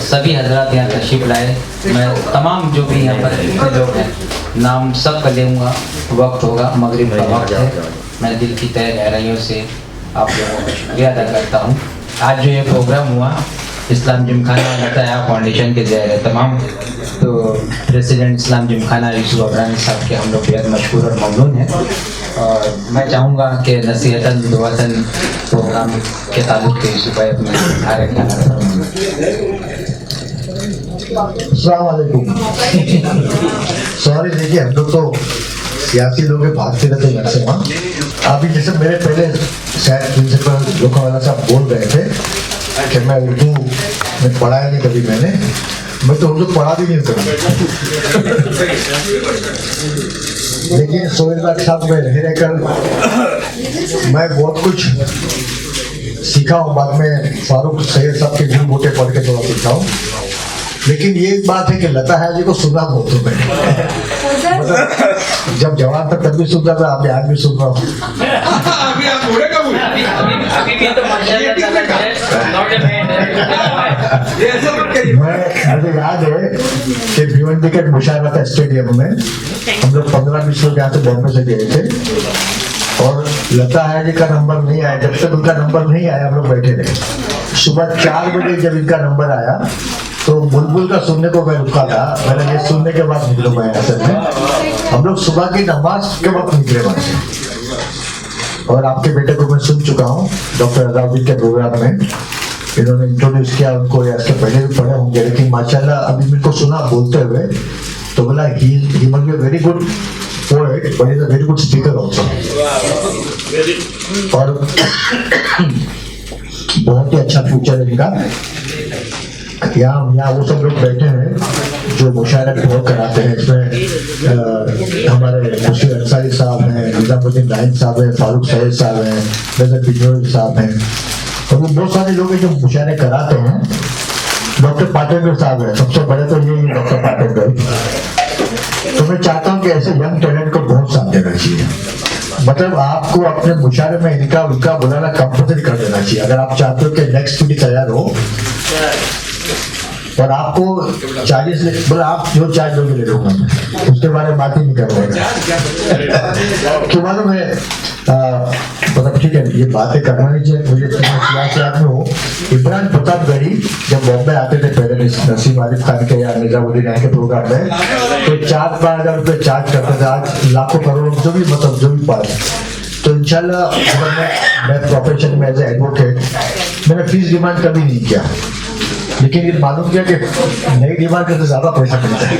सभी हजरात यहाँ तशरीफ लाए। मैं तमाम जो भी यहाँ पर जितने लोग हैं नाम सब का लूँगा, वक्त होगा, मगरिब का वक्त है। मैं दिल की तय गहराइयों से आप लोगों का शुक्रिया अदा करता हूँ। आज जो ये प्रोग्राम हुआ इस्लाम जिमखाना लताया फाउंडेशन के ज़रिए तमाम, तो प्रेसिडेंट इस्लाम जिमखाना यूसुफ अबरानी साहब के हम लोग बेहद मशहूर और ममनून हैं। और मैं चाहूँगा कि नसीहतन दुआतन प्रोग्राम के ताल्लुक़ से यूसुफ भाई अपने सारे सॉरी, देखिए हम लोग तो सियासी लोग भागते रहते हैं से वहाँ। अभी जैसे मेरे पहले शायद प्रिंसिपल लोकावाला साहब बोल रहे थे कि मैं उर्दू में पढ़ाया नहीं कभी, मैं तो उर्दू पढ़ा भी नहीं कभी। लेकिन सोहेल साहब में रह रहकर मैं बहुत कुछ सीखा हूँ। बाद में फारूक सैयद साहब के गुरु मोटे पढ़ के थोड़ा सीखा हूँ। लेकिन ये एक बात है कि लता है जी को सुना बहुत हूँ मैं, मतलब जब जवान था तब भी सुनता था, अभी आज भी सुन रहा हूँ। मुझे याद है कि भिवंडी के मुशायरा था स्टेडियम में, हम लोग 15-20 लोग यहाँ से बॉम्बे से गए थे और लता है जी का नंबर नहीं आया। जब तक उनका नंबर नहीं आया हम लोग बैठे रहे। सुबह 4 बजे जब इनका नंबर आया तो बुलबुल का सुनने को मैं रुका था, मैंने ये सुनने के बाद निकलो मैं असल में। हम लोग सुबह की नमाज के वक्त निकले वहाँ से। और आपके बेटे को मैं सुन चुका हूँ डॉक्टर अलाउद्दीन के प्रोग्राम में, इन्होंने इंट्रोड्यूस किया उनको, या इसके पहले भी पढ़े होंगे, लेकिन माशाल्लाह अभी मेरे को सुना बोलते हुए तो बोला he must be very good poet but is a very good speaker also. और बहुत ही अच्छा फ्यूचर है इनका। यहाँ वो सब लोग बैठे हैं जो मुशायरा बहुत कराते हैं। इसमें हमारे मुशीर अंसारी साहब हैं, निजामुद्दीन राइन साहब हैं, फारूक सैयद साहब हैं, नजर बिजनौरी साहब हैं, तो वो बहुत सारे लोग हैं जो मुशायरे कराते हैं। डॉक्टर पाटेकर साहब हैं, सबसे बड़े तो यही है डॉक्टर पाटेकर। तो मैं चाहता हूँ कि ऐसे यंग टैलेंट को बहुत साथ देना चाहिए। मतलब आपको अपने मुशायरे में इनका उनका बुलाना कंपल्सरी कर देना चाहिए। अगर आप चाहते हो कि नेक्स्ट पीढ़ी तैयार हो और आपको 40 बोले आप जो 4 लोग ले लूंगा, उसके बारे में बात ही नहीं कर रहे। तो मालूम है मतलब ठीक है ये बातें करना नहीं चाहिए। मुझे सियासत में हो इमरान प्रतापगढ़ी जब बॉम्बे आते थे पहले नसीम आरिफ खान के या निजामुद्दीन के प्रोग्राम में, तो 4-5 रुपये चार्ज करते थे। आज लाखों करोड़ों जो भी मतलब जो भी पास। तो इंशाल्लाह मैं प्रोफेशन में एज ए एडवोकेट मैंने फीस डिमांड कभी नहीं किया, लेकिन ये मालूम किया कि नई डिमांड करते ज्यादा पैसा मिलता है।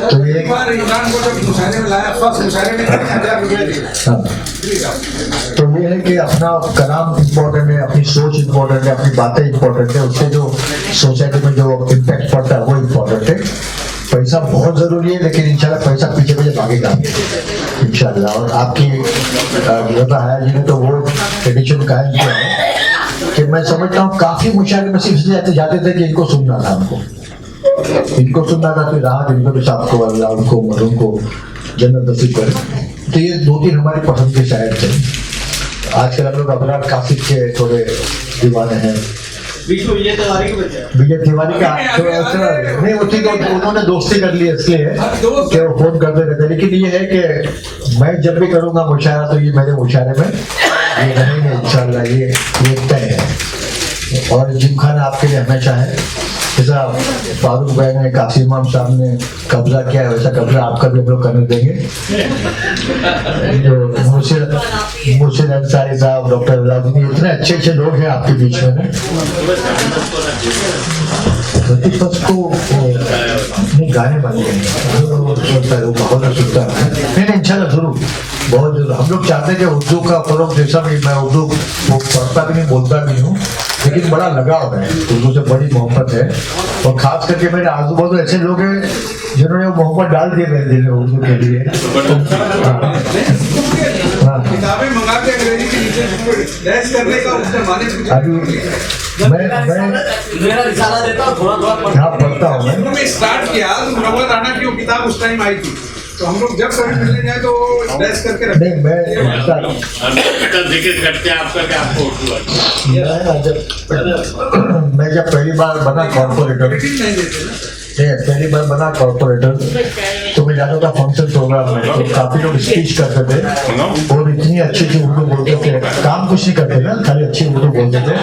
तो ये तो ये है कि अपना कलाम इम्पोर्टेंट है, अपनी सोच इम्पोर्टेंट है, अपनी बातें इम्पोर्टेंट है, उससे जो सोसाइटी में जो इम्पैक्ट पड़ता है वो इम्पोर्टेंट है। पैसा बहुत जरूरी है, लेकिन इंशाल्लाह पैसा पीछे पीछे भागेगा इंशाल्लाह। और आपकी है जी ने तो वो ट्रेडिशन कायम किया है कि मैं समझता हूँ काफी मुशायरे में सिर्फ इसलिए जाते थे कि इनको सुनना था, इनको सुनना था, फिर राहत इनको भी साहब को, अल्लाह उनको मरूम को जन्नत नसीब करे। तो ये 2-3 हमारी पसंद के शायर थे। आजकल हम लोग अबरार कासिफ के थोड़े दीवाने हैं। विजय तिवारी का नहीं होती तो उन्होंने दोस्ती कर ली इसलिए कि वो फोन करते रहते। लेकिन ये है कि मैं जब भी करूंगा मुशायरा तो ये मेरे मुशायरे में ये रहेंगे इंशाल्लाह, ये तय है। और जिमखाना आपके लिए हमेशा है, जैसा फारूक भाई ने, कासिम इमाम साहब ने कब्जा किया है, वैसा कब्जा आपका भी हम लोग करने देंगे। जो मुर्शिद अंसारी साहब, डॉक्टर अलाउद्दीन, इतने अच्छे अच्छे लोग हैं आपके बीच में। 31 को गाने वाले बहुत सुनता है। नहीं इंशाल्लाह जरूर, बहुत जरूर। हम लोग चाहते हैं कि उर्दू का फरोग, जैसा भी मैं उर्दू पढ़ता भी नहीं, बोलता भी नहीं हूँ, लेकिन बड़ा लगाव है उर्दू से, बड़ी मोहब्बत है। और खास करके मेरे आजू बाजू ऐसे लोग हैं जिन्होंने वो मोहब्बत डाल दिए मेरे दिल में उर्दू के लिए। किताबें मंगा के अंग्रेजी के नीचे करने का उसका माने अभी मेरा रिसाला देता हूँ, थोड़ा पढ़ता हूँ मैं स्टार्ट किया मुनव्वर राना की वो किताब उस टाइम आई थी, तो हम लोग जब कभी मिलने जाए तो ड्रेस करके रखते हैं। जिक्र करते हैं आपका क्या आपको मैं जब पहली बार बना कॉर्पोरेटर, पहली बार बना कॉर्पोरेटर तो मैं जाता था फंक्शन प्रोग्राम में, तो काफी लोग स्पीच करते थे और इतनी अच्छी उर्दू बोलते थे, काम कुछ नहीं करते ना, खाली अच्छी उर्दू बोलते थे।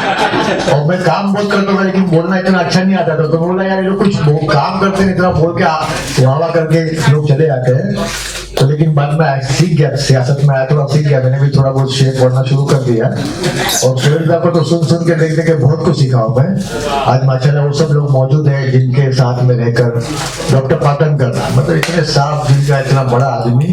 और मैं काम बहुत करता था लेकिन बोलना इतना अच्छा नहीं आता था, तो बोला यार ये लोग कुछ काम करते हैं, इतना बोल के वाह करके लोग चले जाते हैं। तो लेकिन बाद में सीख गया, सियासत में आया थोड़ा सीख गया, मैंने भी थोड़ा बहुत शेर पढ़ना शुरू कर दिया। और शेर को तो सुन के देख के बहुत कुछ सीखा हूँ मैं। आज माशाल्लाह वो सब लोग मौजूद हैं जिनके साथ में रहकर, डॉक्टर पाटनकर, मतलब इतने साफ दिल का इतना बड़ा आदमी,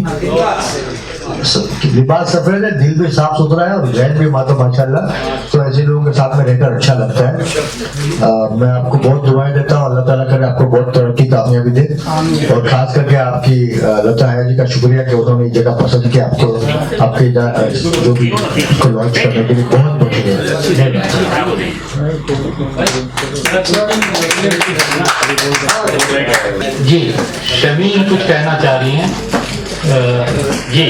लिबास सफेद है, दिल भी साफ सुथरा है और जहन भी माशाल्लाह। तो ऐसे लोगों के साथ में रहकर अच्छा लगता है। मैं आपको बहुत दुआएं देता हूँ, अल्लाह ताला करे आपको बहुत तरक्की कामयाबी दे। और खास करके आपकी लता हया जी का शुक्रिया कि उन्होंने जगह पसंद किया आपको, आपके जो भी लॉन्च करने के लिए बहुत बहुत जी। शमीन कुछ कहना चाह रही हैं जी।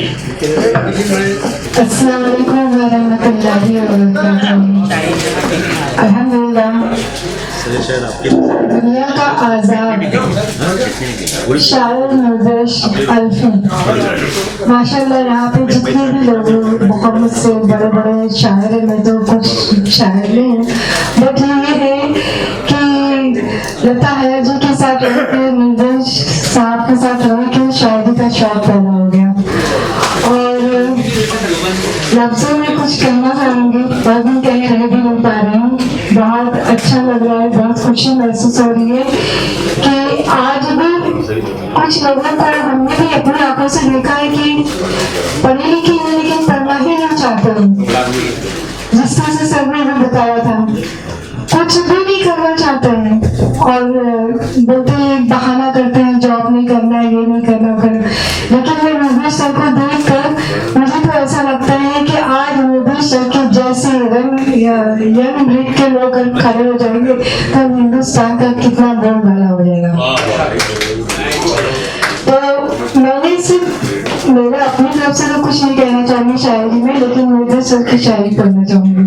अस्सलाम वालेकुम वरहमतुल्लाहि वबरकातुहू। अल्हम्दुलिल्लाह, दुनिया का आज़ाद शायर निर्देश अल्फी, माशाल्लाह यहाँ पे जितने भी लोग बहुत से बड़े बड़े शायर में तो कुछ शायर नहीं है, बट ये है कि लता हया जी के साथ निर्देश साहब के साथ रह के शायरी का शौक पैदा हो गया। और लफ्जों में कुछ कहना चाहूँगी, पर भी कहीं रह भी नहीं पा रही हूँ। बहुत अच्छा लग रहा है, बहुत खुशी महसूस हो रही है कि आज भी कुछ लोगों को हमने भी अपनी आंखों से देखा है कि पढ़ी लिखी है लेकिन पढ़ना ही नहीं चाहते। जिस तरह से सर ने हमें बताया था, कुछ भी नहीं करना चाहते हैं और बोलते हैं, बहाना करते हैं, जॉब नहीं करना, ये नहीं करना करना। लेकिन मैं निर्देश सर को देख कर मुझे तो ऐसा लगता है कि आज निर्देश सर के जैसे यंग ब्रीड के लोग खड़े हो जाएंगे तो हिंदुस्तान का कितना बोलबाला हो जाएगा। तो मैंने सिर्फ मेरे अपनी तरफ से तो कुछ नहीं कहना चाहूंगी शायरी में, लेकिन निर्देश सर की शायरी पढ़ना चाहूंगी।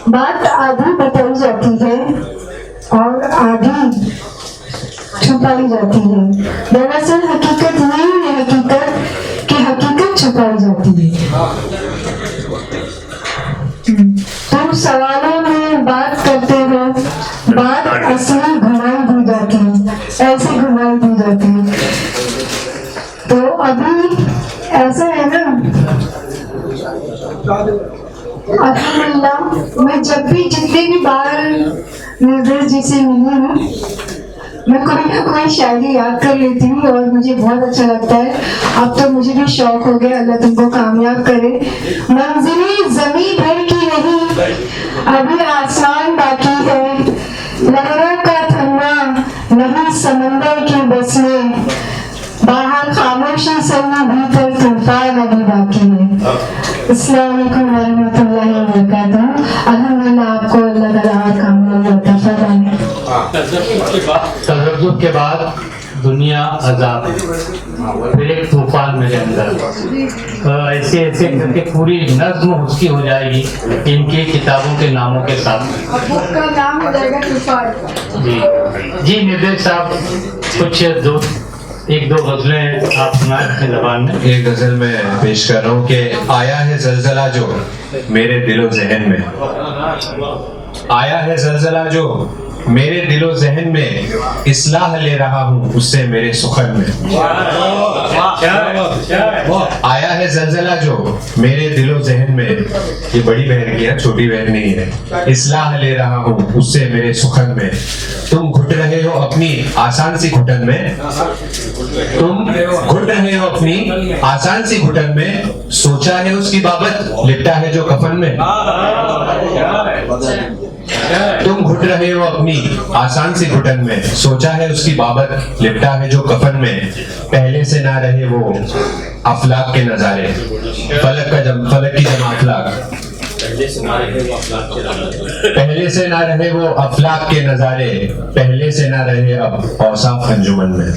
बात आधी बताई जाती है और आधी छुपाई जाती है। दरअसल हकीकत यही है हकीकत कि हकीकत छुपाई जाती है। तुम सवालों में बात करते हो, बात असली घुमाई दी जाती है, ऐसी घुमाई दी जाती है। तो अभी ऐसा है ना, अल्हम्दुलिल्लाह, मैं जब भी जितने भी बार निर्देश जी से मिली हूँ, मैं कोई ना कोई शायरी याद कर लेती हूँ और मुझे बहुत अच्छा लगता है। अब तो मुझे भी शौक हो गया, अल्लाह तुमको कामयाब करे। मंजिलें ज़मीं भर की नहीं, अभी आसमान बाकी है, लहरों का थमना नहीं समंदर की बस में, बाहर खामोशी से ही भीतर तूफान अभी बाकी है। अस्सलाम वालेकुम वरहमतुल्लाहि वबरकातुहू। अल्हम्दुलिल्लाह, आपको अल्लाह ताला कामयाबी अता फरमाए। तजर्रुब के बाद दुनिया आजाद, फिर एक तूफान मेरे अंदर, ऐसे ऐसे करके पूरी नज्म उसकी हो जाएगी इनकी किताबों के नामों के साथ। बुक का नाम हो जाएगा तूफान। जी निर्देश साहब, कुछ एक दो गजलें आप सुनाए अपनी जबान में। एक गजल मैं पेश कर रहा हूँ कि आया है जलजला जो मेरे दिलो जहन में, आया है जलजला जो मेरे दिलो जहन में, इस्लाह ले रहा हूँ उससे मेरे सुखन में। आया है जलजला जो मेरे दिलो जहन में, ये बड़ी बहन की है, छोटी बहन नहीं है। इस्लाह ले रहा हूँ उससे मेरे सुखन में, तुम घुट रहे हो अपनी आसान सी घुटन में, तुम घुट रहे हो अपनी आसान सी घुटन में, सोचा है उसकी बाबत लिपटा है जो कफन में। तुम घुट रहे हो अपनी आसान सी घुटन में, सोचा है उसकी बाबत लिपटा है जो कफन में। पहले से ना रहे वो अफलाक के नजारे, फलक की जमा अफलाक, पहले से ना रहे वो अफलाक के नजारे, पहले से ना रहे अब औसाफ अंजुमन में।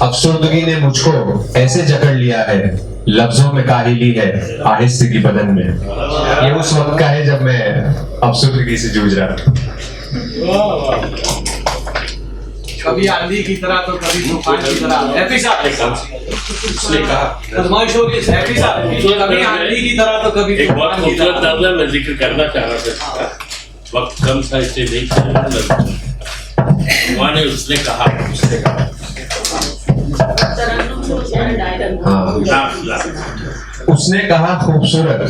अफसुर्दगी ने मुझको ऐसे जकड़ लिया है, लफ्जों में काहिली है आहिस्तगी बदन में। ये उस वक्त का है जब मैं अफसुर्दगी से जूझ रहा था। कभी आंधी की तरह तो कभी तूफान की तरह। हैप्पी साहब उसने कहा, फरमाइश होगी हैप्पी साहब, कभी आंधी की तरह तो कभी एक बहुत खूबसूरत लफ्ज़ है, मैं जिक्र करना चाह रहा था, वक्त कम था इसलिए नहीं किया। ने उसने कहा उसने कहा खूबसूरत,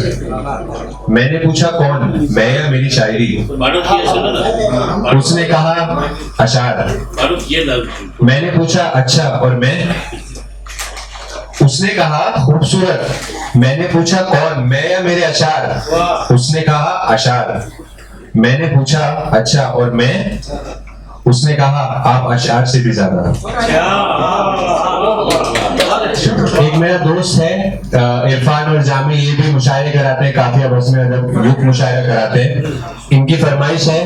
मैंने पूछा कौन, मैं या मेरी शायरी। उसने कहा अशार, मैंने पूछा अच्छा और मैं। उसने कहा खूबसूरत, मैंने पूछा कौन, मैं या मेरे अशार। उसने कहा अशार, मैंने पूछा अच्छा और मैं। उसने कहा आप अशार से भी ज्यादा। एक मेरा दोस्त है इरफान और जामी, ये भी मुशायरे कराते हैं, काफिया बस में अदब युग मुशायरा कराते हैं। इनकी फरमाइश है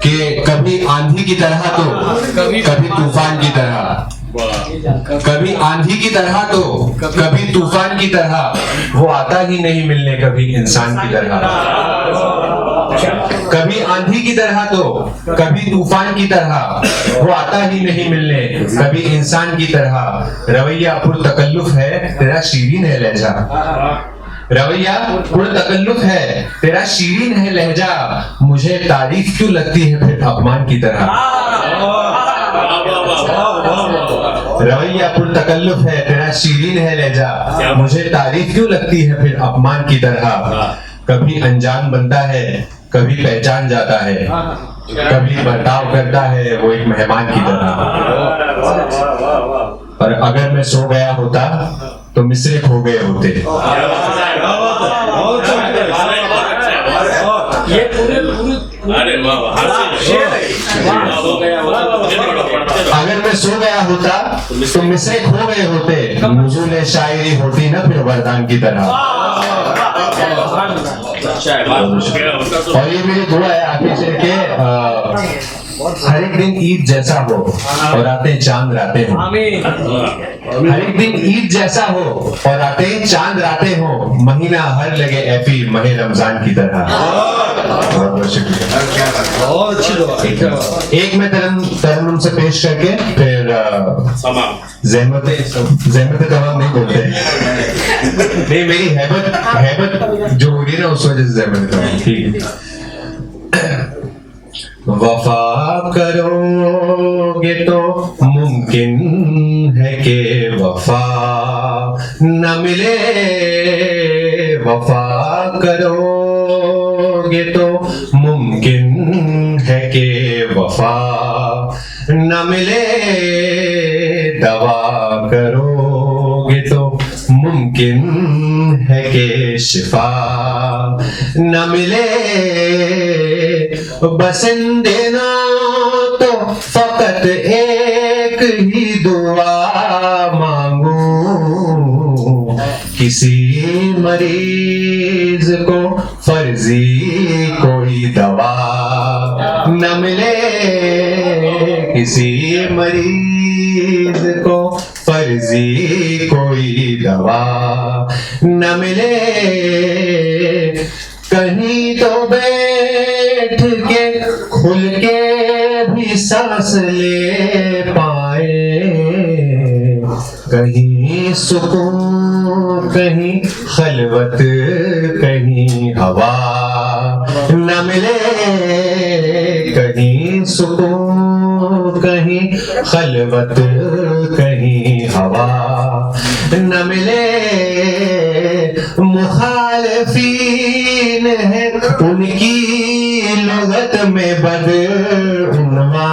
कि कभी आंधी की तरह तो कभी तूफान की तरह, कभी आंधी की तरह तो कभी तूफान की तरह, वो आता ही नहीं मिलने कभी इंसान की तरह। कभी आंधी की तरह तो कभी तूफान की तरह, वो आता ही नहीं मिलने कभी इंसान की तरह। रवैया पुरतकल्लुफ है तेरा शीरीन है लहजा, रवैया पुरतकल्लुफ है तेरा शीरीन है लहजा, मुझे तारीफ क्यों लगती है फिर अपमान की तरह। रवैया पुरतकल्लुफ है तेरा शीरीन है लहजा, मुझे तारीफ क्यों लगती है फिर अपमान की तरह। कभी अनजान बनता है कभी पहचान जाता है, कभी बर्ताव करता है वो एक मेहमान की तरह। और अगर मैं सो गया होता तो मिसरे खो गए होते। अगर मैं सो गया होता तो मिसरे खो गए होते, नुज़ूल शायरी होती ना फिर वरदान की तरह। और ये मेरी दुआ है आगे चल के हर एक दिन ईद जैसा हो और आते चांद राते हो। हर एक दिन ईद जैसा हो और आते चांद राते हो, महीना हर लगे ऐफी महे रमजान की तरह। बहुत बहुत शुक्रिया, बहुत अच्छी दुआ। एक मैं तरन्नुम से पेश करके फिर ज़हमत तमाम नहीं बोलते, नहीं मेरी हैबत जो हो रही है ना उस वजह से ज़हमत तमाम। ठीक है। वफा करोगे तो मुमकिन है कि वफा न मिले, वफा करोगे तो मुमकिन है कि वफा न मिले, दवा करोगे तो मुमकिन है कि शिफा न मिले, बसिंदे ना तो फकत एक ही दुआ मांगू, किसी मरीज को फर्जी कोई दवा न मिले, किसी मरीज को फर्जी कोई दवा न मिले, कहीं तो बैठ के खुल के भी सांस ले पाए, कहीं सुकून कहीं खलवत कहीं हवा न मिले, कहीं सुकून कहीं खलवत कहीं हवा न मिले, मुखालिफीन है उनकी लुगत में बदउनवा,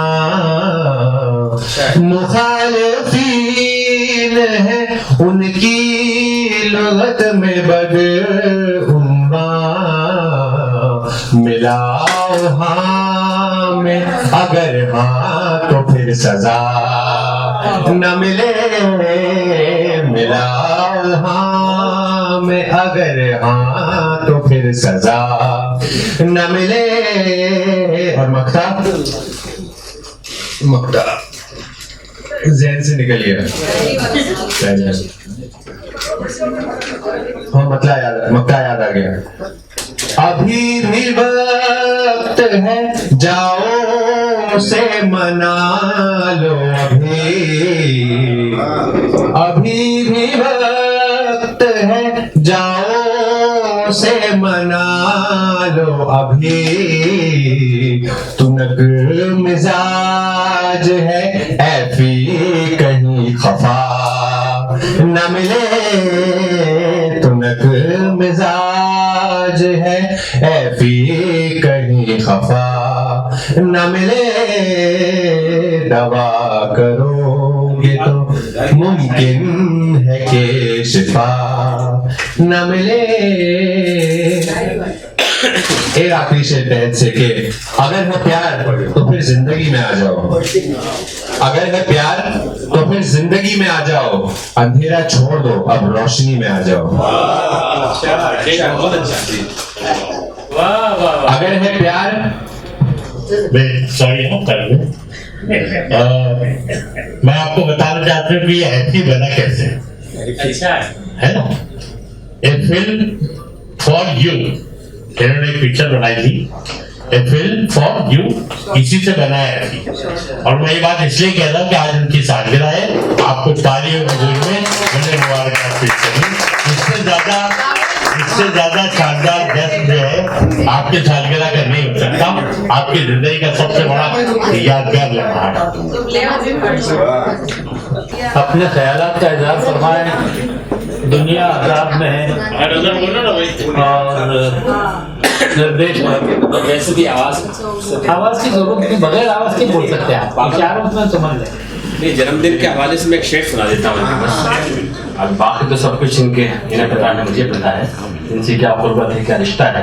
मुखालिफीन है उनकी लुगत में बदउनवा, मिलाओ हाँ में अगर हाँ तो फिर सजा न मिले, मिलाओ हाँ में अगर हाँ तो फिर सजा न मिले। और मक्ता मक्ता ज़हन से निकल गया, हाँ मक्ता याद आ गया। अभी भी वक्त है जाओ से मना लो, अभी भी वक्त है जाओ से मना लो, अभी तुनक मिजाज है ऐफी कहीं खफा न मिले, तुनक मिजाज है ऐफी कहीं खफा न मिले, दवा करोगे तो मुमकिन है कि शिफा न मिले। एक आखिरी शेर तहत से कि अगर है प्यार तो फिर जिंदगी में आ जाओ, अगर है प्यार तो फिर जिंदगी में आ जाओ, अंधेरा छोड़ दो अब रोशनी में आ जाओ। अगर है प्यार, सॉरी मैं आपको बताना चाहता हूँ कि ये हैप्पी बना कैसे है ना। ए फिल्म फॉर यू, इन्होंने एक पिक्चर बनाई थी, ए फिल्म फॉर यू, इसी से बनाया है। और मैं ये बात इसलिए कह रहा हूँ कि आज उनकी सालगिरह है, आपको तालियों के जोर में मुझे मुबारकबाद पेश करूँ। इससे ज्यादा शानदार जश्न जो है आपके सालगिरह का नहीं हो सकता, आपकी जिंदगी का सबसे बड़ा यादगार लम्हा है। अपने ख्यालात का इजहार फरमाएं। दुनिया अजाब में है और निर्देश वैसे भी आवाज की जरूरत नहीं, बगैर आवाज की बोल सकते हैं आप, इशारों में समझ लें। नहीं, जन्मदिन के हवाले से मैं एक शेर सुना देता हूँ। अब बाकी तो सब कुछ इन्हें पता है, मुझे पता है इनसे क्या गुर्बत है, क्या रिश्ता है।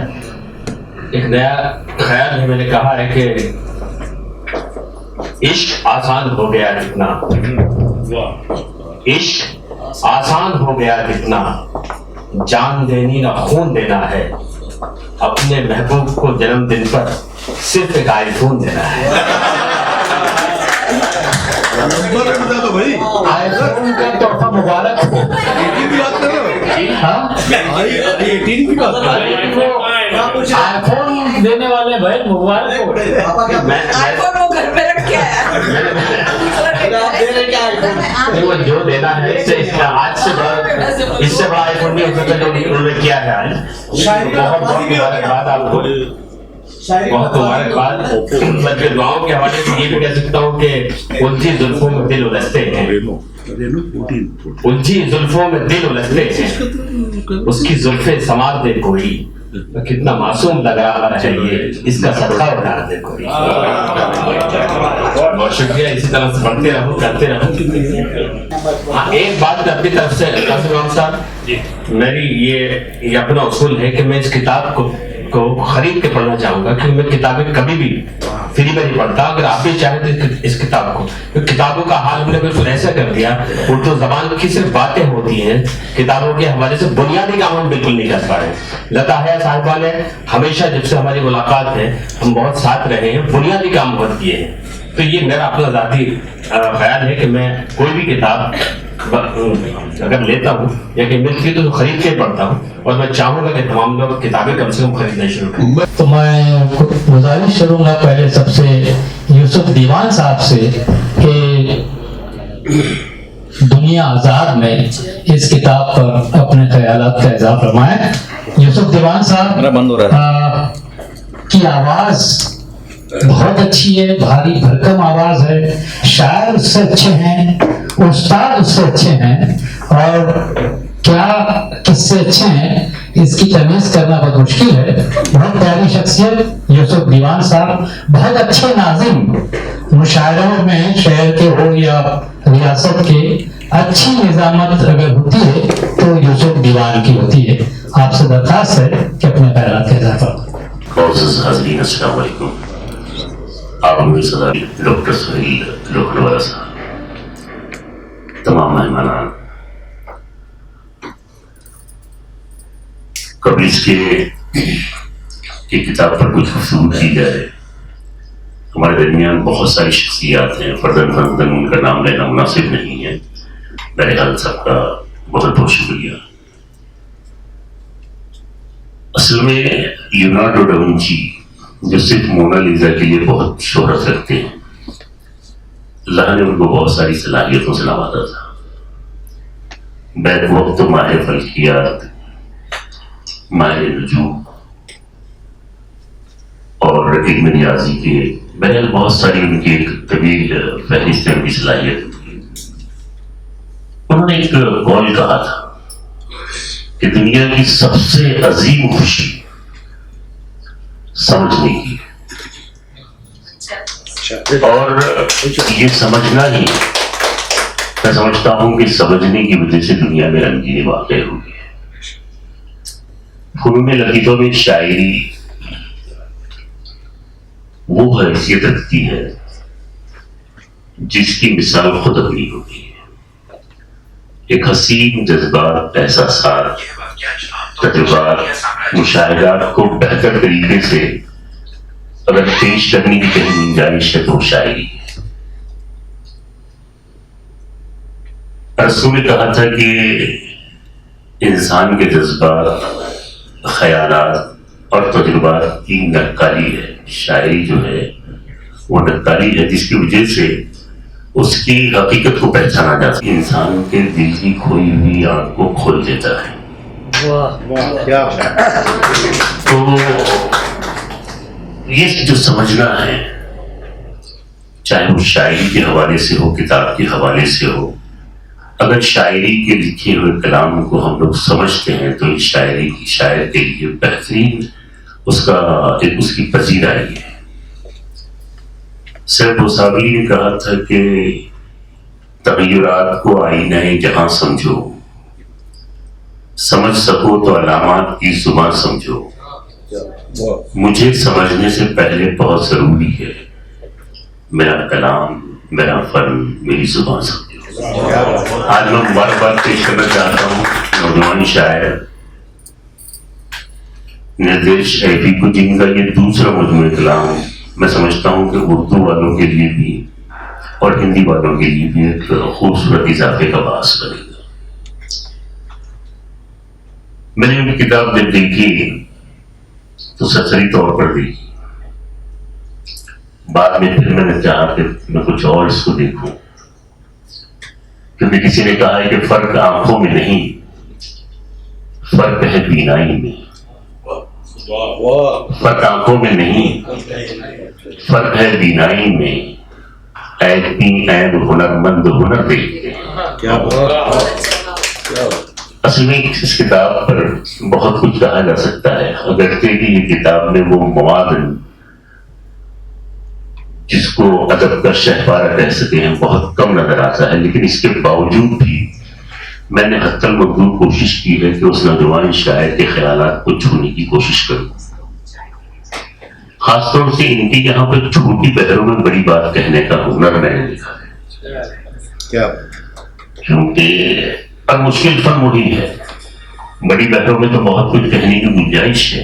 एक नया ख्याल है, मैंने कहा है कि इश्क आसान हो गया कितना, इश्क आसान हो गया कितना, जान देनी ना खून देना है, अपने महबूब को जन्मदिन पर सिर्फ एक आईफोन देना है। आईफोन का तोहफा मुबारक हो। आईफोन देने वाले भाई मुबारक हो। आईफोन वो घर पे रख के आया। वो जो देना है आज से इससे बड़ा आईफोन नहीं हो सकता जो उन्होंने किया है आज। बहुत बहुत मुबारकबाद आपको, बहुत मुबारकबाद। बल्कि दुआओं के हवाले से ये भी कह सकता हूँ कि उलझी जुल्फों में दिल उलझते हैं, उलझी जुल्फों में दिल उलझते हैं, उसकी जुल्फे संवार दे कोई, तो कितना मासूम लग रहा है ये, इसका सदका उठा दे कोई। बहुत शुक्रिया, इसी तरह से बढ़ते रहो, करते रहो। हाँ, एक बात अपनी तरफ से कासिम साहब, मेरी ये अपना उसूल है कि मैं इस किताब को को खरीद के पढ़ना चाहूंगा, क्योंकि मैं किताबें कभी भी फ्री में नहीं पढ़ता। अगर आप भी चाहें तो इस किताब को, तो किताबों का हाल हमने बिल्कुल ऐसा कर दिया, उर्दू जबान की सिर्फ बातें होती हैं, किताबों के हवाले से बुनियादी काम हम बिल्कुल नहीं कर पा रहे। लता हया साहिबा ने हमेशा जब से हमारी मुलाकात है हम बहुत साथ रहे हैं, बुनियादी काम बहुत किए हैं। तो ये मेरा अपना जाती ख्याल है कि मैं कोई भी किताब अगर लेता हूँ या कि मिलती है तो खरीद के पढ़ता हूँ, और मैं चाहूंगा कि तमाम लोग किताबें कम से कम खरीदना शुरू करें। तो मैं गुजारिश करूंगा पहले सबसे यूसुफ दीवान साहब से कि दुनिया आजाद में इस किताब पर अपने ख्यालात का इज़ाफ़ा फरमाएं। यूसुफ दीवान साहब की आवाज बहुत अच्छी है, भारी भरकम आवाज है, शायर उससे अच्छे हैं, उस्ताद उससे अच्छे हैं, और क्या किससे अच्छे हैं इसकी तमीज करना बहुत मुश्किल है। बहुत प्यारी शख्सियत यूसुफ दीवान साहब, बहुत अच्छे नाज़िम, मुशायरों में शहर के हो या रियासत के अच्छी निजामत अगर होती है तो यूसुफ दीवान की होती है। आपसे दरखास्त है कि अपने ख्यालात का इज़ाफ़ा। अस्सलाम वालेकुम। आप मेरे सदा डॉक्टर सुहेल लोखंडवाला साहब, तमाम मेहमान, कभी इसके किताब पर कुछ गुफ्तगू की जाए। हमारे दरमियान बहुत सारी शख्सियात हैं, फर्दन उनका नाम लेना मुनासिब नहीं है। बहरहाल सबका बहुत बहुत शुक्रिया। असल में लियोनार्डो डा विंची जो सिर्फ मोनालिसा के लिए बहुत शोहरत रखते हैं, अल्लाह ने उनको बहुत सारी सलाहियतों से नवाजा था। बैक वक्त माहिर फल्कियात, माहिर नजूम और इल्म रियाजी के, बहरहाल बहुत सारी उनकी एक तवील फहरिस्त है उनकी सलाहियत थी। उन्होंने एक कौल कहा था कि दुनिया की सबसे अजीम खुशी समझने की, और ये समझना ही, मैं समझता हूं कि समझने की वजह से दुनिया में रंगीनी वाक़ई हुई है। फनून लतीफ़ा में शायरी वो हैसियत रखती है जिसकी मिसाल खुद अपनी होती है। एक हसीन जज्बात, एहसासात, तजुर्बात, मुशाहिदात को बेहतर तरीके से अगर पेश करने की कहीं गुंजाइश है तो शायरी है। रसूल ने कहा था कि इंसान के जज्बात, ख्यालात और तजुर्बात की नक्काली है। शायरी जो है वो नक्काली है जिसकी वजह से उसकी हकीकत को पहचाना जा सकता है। इंसान के दिल की खोई हुई आंख को खोल देता है। क्या तो ये जो समझना है, चाहे वो शायरी के हवाले से हो, किताब के हवाले से हो, अगर शायरी के लिखे हुए कलाम को हम लोग समझते हैं तो इस शायरी की शायर के लिए बेहतरीन उसकी पजीराई है। सैयद बुसावली ने कहा था कि तगय्युरात को आईना जहां समझो, समझ सको तो अलामात की जुबान समझो। मुझे समझने से पहले बहुत जरूरी है मेरा कलाम, मेरा फन, मेरी जुबान समझो। आज मैं मुबारकबाद पेश करना चाहता हूँ नौजवान शायर निर्देश ऐपी को, जिनका ये दूसरा मजमूए कलाम मैं समझता हूँ कि उर्दू वालों के लिए भी और हिंदी वालों के लिए भी एक खूबसूरत इजाफे का बास बनेगा। मैंने उनकी किताब जब देखी तो सरसरी तौर पर देखी, बाद में फिर मैंने चाहा कि मैं कुछ और इसको देखूं, क्योंकि किसी ने कहा है कि फर्क आंखों में नहीं, फर्क है बीनाई में। फर्क आंखों में नहीं, फर्क है बीनाई में। ऐब हुनरमंद हुनर देखते हैं। असल में इस किताब पर बहुत कुछ कहा जा सकता है, अगर कि ये किताब में वो मवाद जिसको अदब का शहपारा कह सके हैं बहुत कम नजर आता है, लेकिन इसके बावजूद भी मैंने हत्तल मकदूर कोशिश की है कि उस नौजवान शायर के ख्यालात को छूने की कोशिश करूं। खासतौर से इनके यहाँ पर छोटी बहरों में बड़ी बात कहने का हुनर मैंने देखा है। क्या? क्योंकि और मुश्किल फन वही है, बड़ी बहरों में तो बहुत कुछ कहने की गुंजाइश है,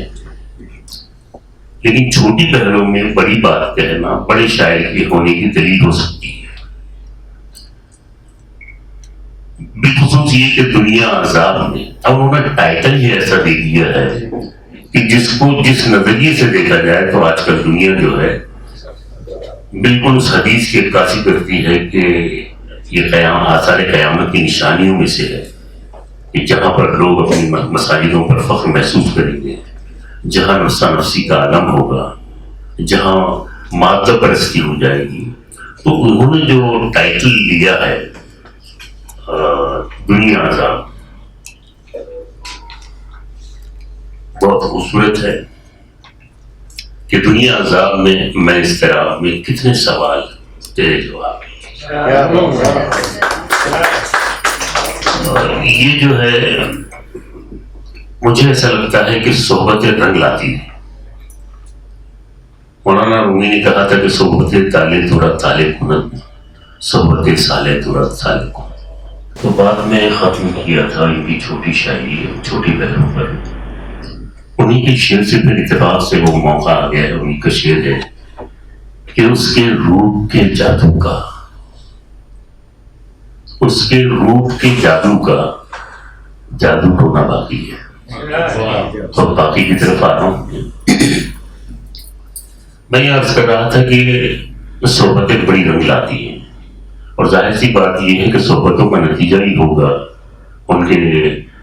लेकिन छोटी बहरों में बड़ी बात कहना बड़े शायर के होने की दलील हो सकती है। बिलखुसूस ये कि दुनिया आजाद में, अब उन्होंने टाइटल ही ऐसा दे दिया है कि जिसको जिस नजरिए से देखा जाए तो आजकल दुनिया जो है बिल्कुल उस हदीस की अक्कासी करती है कि ये आसार क़यामत की निशानियों में से है कि जहां पर लोग अपनी मसाजिदों पर फख्र महसूस करेंगे, जहां नफ्सा नफ्सी का आलम होगा, जहां मादा परस्ती हो जाएगी। तो उन्होंने जो टाइटल लिया है दुनिया आजाद, बहुत खूबसूरत है कि दुनिया आजाद में मैं इस तरह में कितने सवाल तेरे जवाब। ये जो है मुझे ऐसा लगता है कि सोहबतें रंग लाती है। मौलाना रूमी ने कहा था कि सोहबतें ताले तुरा ताले कुनत, सोहबतें साले तुरा साले कुनत। तो बाद में खत्म किया था इनकी छोटी शायरी छोटी बहनों पर। उन्हीं के शेर से फिर इत्तेफाक से वो मौका आ गया है। उन्हीं का शेर है कि उसके रूप के जादू का, उसके रूप के जादू का जादू होना बाकी है। तो बाकी की तरफ आ रहा हूं। मैं ये अर्ज कर रहा था कि सोहबतें बड़ी रंग लाती हैं, और जाहिर सी बात यह है कि सोहबतों का नतीजा ही होगा, उनके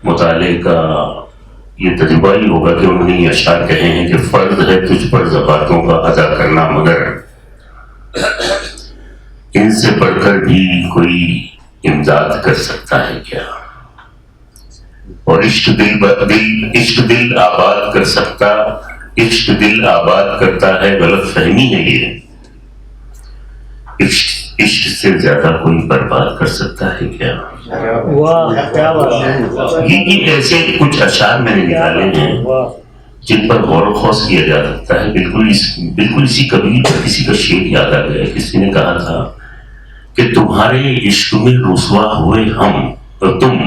मुताले का ये तजुर्बा ही होगा कि उन्होंने ये अशार कहे हैं कि फर्ज है तुझ पर ज़कातों का अदा करना, मगर इनसे बढ़कर भी कोई इमदाद कर सकता है क्या? और इश्क दिल आबाद कर सकता, इश्क दिल आबाद करता है, गलत फहमी है ये। इश्क से ज्यादा कोई बर्बाद कर सकता है क्या? वाह क्या बात है। ये ऐसे कुछ अशार मैंने निकाले हैं जिन पर गौर खौस किया जा सकता है। बिल्कुल इसी कवि पर किसी का शेर याद आ गया। किसी ने कहा था कि तुम्हारे इश्क में रुसवा हुए हम और तुम,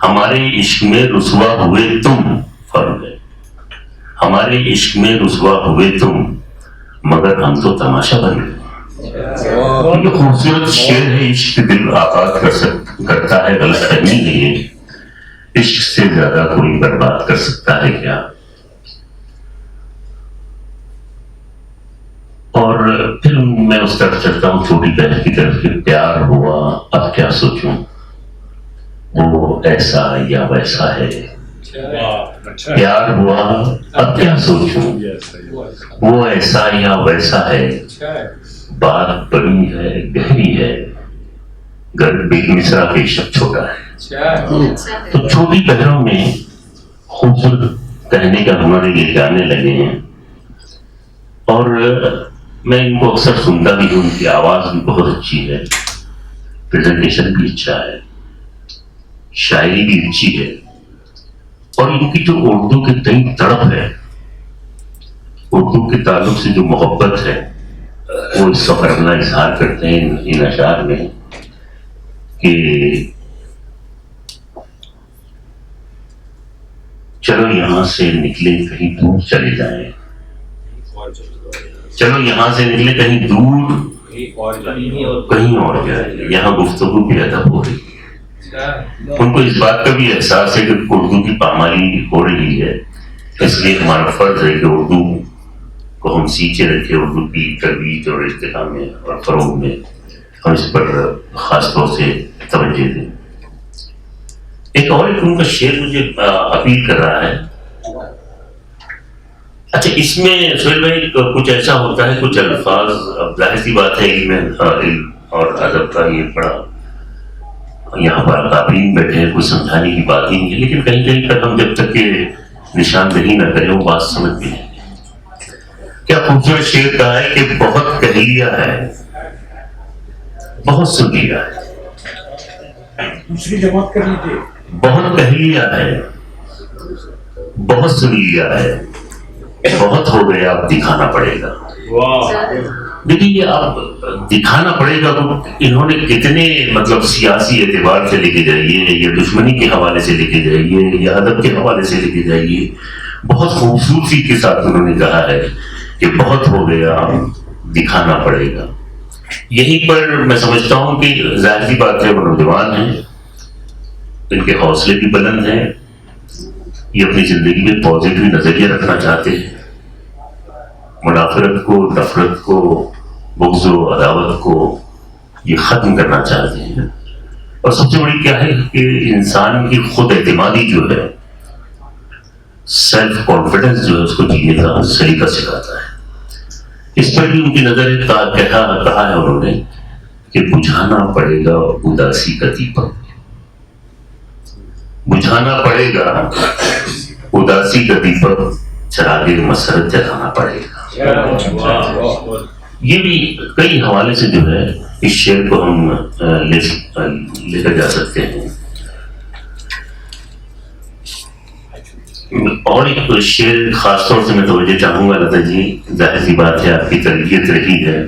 हमारे इश्क में रुसवा हुए तुम, फर्क है। हमारे इश्क में रुसवा हुए तुम, मगर हम तो तमाशा बन गए। ये खूबसूरत शेर है। इश्क दिल आबाद करता है, गलत फहमी है ये। इश्क से ज्यादा कोई बर्बाद कर सकता है क्या? और फिर मैं उस तरफ चलता हूँ छोटी बहन की तरफ कि प्यार हुआ अब क्या सोचूं, वो ऐसा या वैसा है। प्यार हुआ अब क्या सोचूं, वो ऐसा या वैसा है। बात बड़ी है, गहरी है, घर बेमिसरा बेशक छोटा है। तो छोटी बहनों में खूबसूरत कहने का हमारे लिए गाने लगे हैं, और मैं इनको अक्सर सुनता भी हूँ। उनकी आवाज भी बहुत अच्छी है, प्रेजेंटेशन भी अच्छा है, शायरी भी अच्छी है, और इनकी जो उर्दू की तई तड़प है, उर्दू के ताल्लुक से जो मोहब्बत है, वो इस वक्त अपना इजहार करते हैं इन अशार में कि चलो यहां से निकले कहीं दूर चले जाएं, चलो यहां से निकले कहीं दूर कहीं और जाए, यहाँ गुफ्तगू भी अदब हो रही है। उनको इस बात का भी एहसास है कि उर्दू की पामाली हो रही है, इसलिए हमारा फर्ज है कि उर्दू को हम सीखे रखें, उर्दू की तरबीत और इर्तिका में और फरोग में हम इस पर खास तौर से तवज्जो दें। एक और उनका शेर मुझे अपील कर रहा है। अच्छा, इसमें सुहेल भाई कुछ ऐसा होता है, कुछ अल्फाज, अब जाहिर सी बात है इल्म और अदब का ये बड़ा यहाँ पर काबरीन बैठे हैं, कुछ समझाने की बात ही नहीं है, लेकिन कहीं कहीं पर हम जब तक ये निशानदही न करें वो बात समझ में नहीं। क्या खूबसूरत शेर कहा है कि बहुत कह लिया है, बहुत सुन लिया है। दूसरी जमात कर लीजिए। बहुत कह लिया है, बहुत सुन लिया है, बहुत हो गया, अब दिखाना पड़ेगा। देखिए ये अब दिखाना पड़ेगा तो इन्होंने कितने मतलब सियासी एतबार से लेके जाइए या दुश्मनी के हवाले से लेके जाइए या अदब के हवाले से लेके जाइए, बहुत खूबसूरती के साथ उन्होंने कहा है कि बहुत हो गया, दिखाना पड़ेगा। यहीं पर मैं समझता हूं कि जाहिर सी बात है वो नौजवान हैं, इनके हौसले भी बुलंद हैं, ये अपनी जिंदगी में पॉजिटिव नजरिया रखना चाहते हैं, मुनाफरत को, नफरत को, बुग़्ज़ और अदावत को ये खत्म करना चाहते हैं। और सबसे बड़ी क्या है कि इंसान की खुद एतमादी जो है, सेल्फ कॉन्फिडेंस जो है, उसको जीने का सलीका सिखाता है। इस पर भी उनकी नजर कहा है उन्होंने कि बुझाना पड़ेगा उदासी का दीपक, बुझाना पड़ेगा उदासी का दीपक, चरागे मसरत जलाना पड़ेगा। ये भी कई हवाले से जो है इस शेर को हम लेकर जा सकते हैं। और एक शेर खासतौर से मैं तवज्जो चाहूंगा लता जी, जाहिर सी बात है आपकी तरबियत रही है,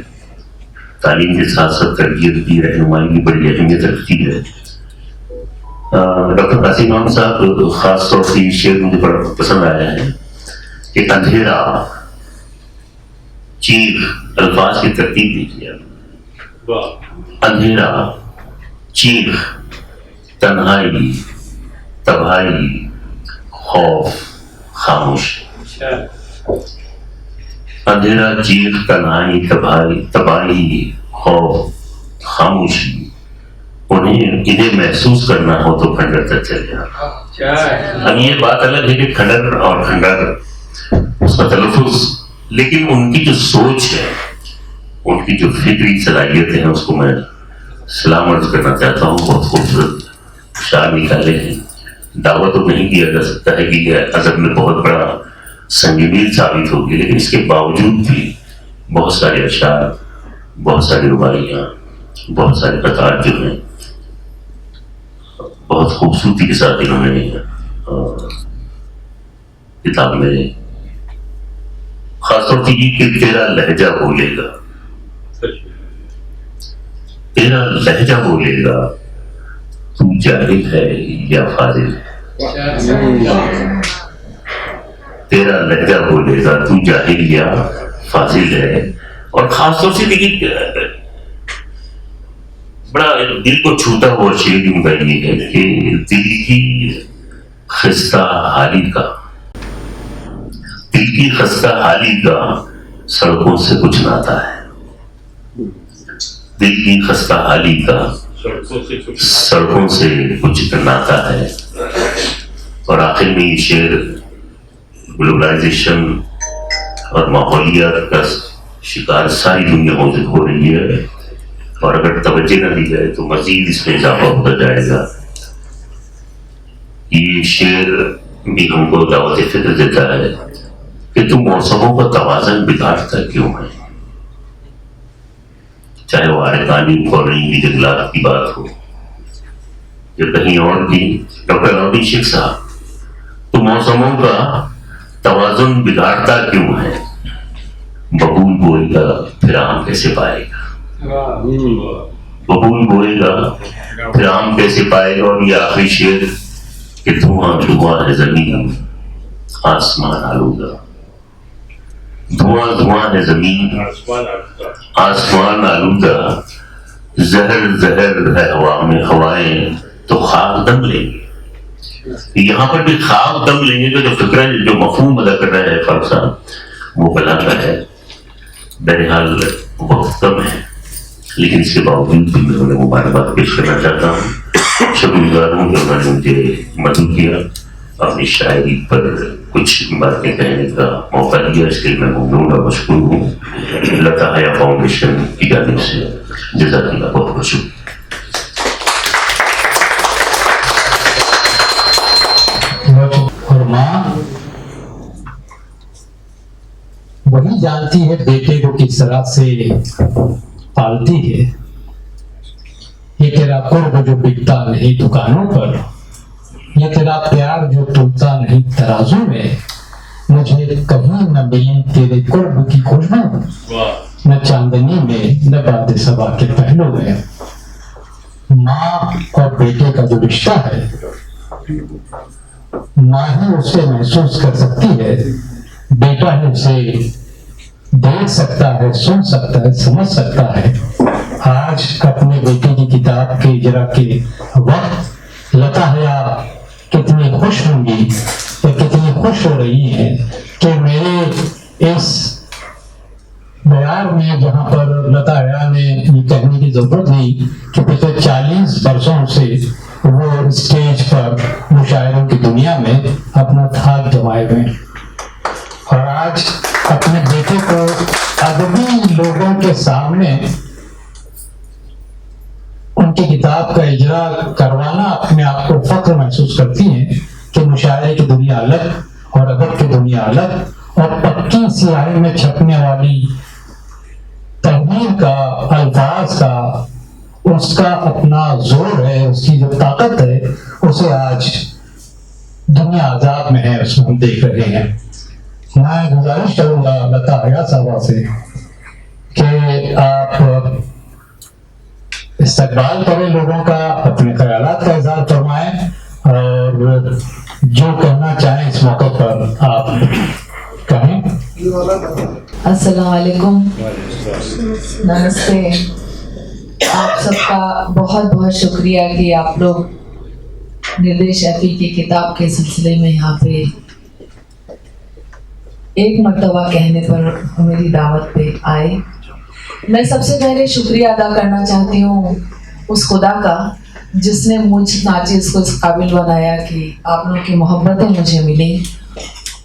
तालीम के साथ साथ तरबियत की, रहनुमाई की बड़ी अहमियत रखती है। डॉक्टर कासिम इमाम साहब खासतौर से ये शेर मुझे बड़ा पसंद आया है कि अंधेरा चीख, अल्फाज की तरतीब दीजिए, अंधेरा चीख, तन्हाई तबाही, खौफ खामोशी। अंधेरा चीख, तन्हाई तबाही, खौफ खामोशी, इन्हें महसूस करना हो तो खंडर तक चले जाना। अब ये बात अलग है कि खंडर और खंडर उसका तलफ़ुज़, लेकिन उनकी जो सोच है, उनकी जो फिक्री सलाहियत है, उसको मैं सलाम अर्ज करना चाहता हूँ। बहुत खूबसूरत शार निकाले हैं। दावा तो नहीं किया जा सकता है कि यह अदब में बहुत बड़ा संगीन साबित होगी, लेकिन इसके बावजूद भी बहुत सारे अशार, बहुत सारी रुबाइयाँ, बहुत सारे कतार जो हैं बहुत खूबसूरती के साथ इन्होंने किताब में खासतौर से ये कि तेरा लहजा बोलेगा, तेरा लहजा बोलेगा, तू जाहिल है या फाजिल है। तेरा लहजा बोलेगा, तू जाहिल या फाजिल है। और खासतौर से देखिए बड़ा दिल को छूता हुआ शेर उनका ये है कि दिल की खस्ता हाली का, दिल की खस्ता हाली का सड़कों से कुछ नाता है। दिल की खस्ता हाली का सड़कों से कुछ नाता है। और आखिर में ये शेर ग्लोबलाइजेशन और माहौलियात का शिकार सारी दुनिया मौजूद हो रही है, और अगर तवज्जो न दी जाए तो मजीद इसमें इजाफा होता जाएगा। ये शेर भी हमको दावत फिक्र देता है कि तुम मौसमों का तवाज़न बिगाड़ता क्यों है, चाहे वो आरकानी फौरनी की जंगलात की बात हो या कहीं और की। डॉक्टर रॉबी शेख साहब, तो मौसमों का तवाज़ुन बिगाड़ता क्यों है, बबूल बोएगा फिर आम कैसे पाएगा, बबूल बोएगा फिर आम कैसे पाएगा। और ये आखिरी शेर कि धुआं धुआं है जमीन आसमान आलूदा, धुआं धुआं है जमीन आसमान आलूदा, जहर जहर है हवा में हवाएं तो खाक दम लेंगे। यहाँ पर भी खाक दम लेंगे का जो फिक्र है, जो मफहूम अदा कर रहा है फारूक साहब, वो बलाता है। बहरहाल वक्त कम है, लेकिन इसके बावजूद भी मैं उन्हें मुबारकबाद पेश करना चाहता हूँ। शुक्रगुजार हूँ कि उन्होंने मुझे मदद किया, अपनी शायरी पर कुछ बातें कहने का मौका दिया, इसके लिए मैं ममनून और मशकूर हूँ। लता हया फाउंडेशन की जानिब से जज़ाकल्लाह, बहुत बहुत शुक्रिया। और माँ वही जानती है बेटे को किस तरह से पालती है। ये तेरा कुर्ब जो बिकता नहीं दुकानों पर, ये तेरा प्यार जो तुलता नहीं तराजू में, मुझे कभी न मिली तेरे कुर्ब की खुशबू, न चांदनी में न बात सबा के पहलू में। माँ और बेटे का जो रिश्ता है, माँ ही उसे महसूस कर सकती है, बेटा ही उसे देख सकता है, सुन सकता है, समझ सकता है। आज अपने बेटे की किताब के इजरा के वक्त लता हया कितनी खुश होंगी या कितनी खुश हो रही है कि मेरे इस बयान में, जहाँ पर लता हया ने ये कहने की जरूरत नहीं कि पिछले 40 वर्षों से वो स्टेज पर मुशायरों की दुनिया में अपना थाक जमाए हुए, और आज अपने बेटे को अदबी लोगों के सामने उनकी किताब का इजरा करवाना अपने आप को फख्र महसूस करती हैं कि मुशायरे की दुनिया अलग और अदब की दुनिया अलग, और पक्की स्याही में छपने वाली तहरीर का, अल्फाज का, उसका अपना जोर है, उसकी जो ताकत है, उसे आज दुनिया आजाद में है, उसमें हम देख रहे हैं। मैं गुजारिश करूंगा लता हया साहबा से कि आप इस्तकबाल करें लोगों का, अपने ख्यालात का इज़हार फरमाएं, और जो कहना चाहें इस मौके पर आप कहें। अस्सलाम वालेकुम, नमस्ते। आप सबका बहुत बहुत शुक्रिया कि आप लोग निर्देश एफी की किताब के सिलसिले में यहाँ पे एक मर्तबा कहने पर मेरी दावत पे आए। मैं सबसे पहले शुक्रिया अदा करना चाहती हूँ उस खुदा का जिसने मुझ नाचिज़ को इस काबिल बनाया कि आप लोगों की मोहब्बतें मुझे मिली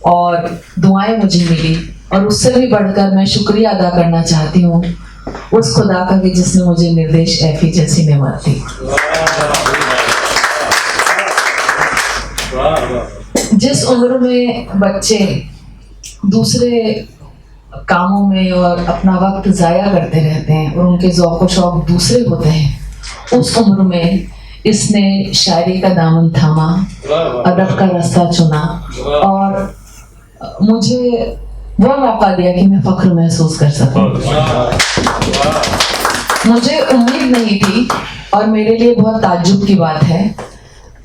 और दुआएं मुझे मिली, और उससे भी बढ़कर मैं शुक्रिया अदा करना चाहती हूँ उस खुदा का कि जिसने मुझे निर्देश एफी जैसी नेमत दी। जिस उम्र में बच्चे दूसरे कामों में और अपना वक्त ज़ाया करते रहते हैं और उनके ज़ौक़ व शौक़ दूसरे होते हैं, उस उम्र में इसने शायरी का दामन थामा, अदब का रास्ता चुना और मुझे वो मौका दिया कि मैं फ़ख्र महसूस कर सकूं। मुझे उम्मीद नहीं थी और मेरे लिए बहुत ताज्जुब की बात है।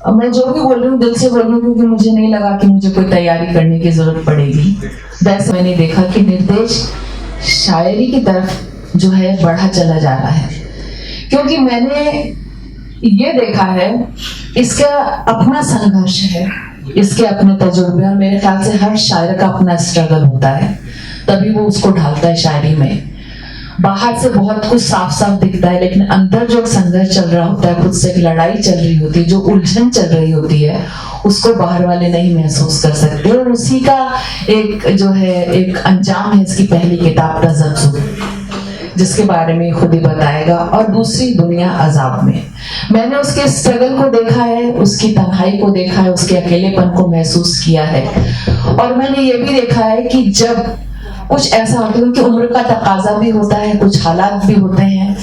मैं जो भी बोल रही हूँ दिल से बोल रही हूँ, क्योंकि मुझे नहीं लगा कि मुझे कोई तैयारी करने की ज़रूरत पड़ेगी। वैसे मैंने देखा कि निर्देश शायरी की तरफ जो है बढ़ा चला जा रहा है, क्योंकि मैंने ये देखा है इसका अपना संघर्ष है, इसके अपने तजुर्बे, और मेरे ख्याल से हर शायर का अपना स्ट्रगल होता है, तभी वो उसको ढालता है शायरी में। बाहर से बहुत कुछ साफ साफ दिखता है, लेकिन अंदर जो संघर्ष चल रहा होता है, खुद से एक लड़ाई चल रही होती है, जो उलझन चल रही होती है, उसको बाहर वाले नहीं महसूस कर सकते। और उसी का एक जो है एक अंजाम है इसकी पहली किताब तज़ब्ज़ुब, जिसके बारे में खुद ही बताएगा, और दूसरी दुनिया अजाब में। मैंने उसके स्ट्रगल को देखा है, उसकी तन्हाई को देखा है, उसके अकेलेपन को महसूस किया है, और मैंने ये भी देखा है कि जब कुछ ऐसा होता है कि उम्र का तकाजा भी होता है, कुछ हालात भी होते हैं,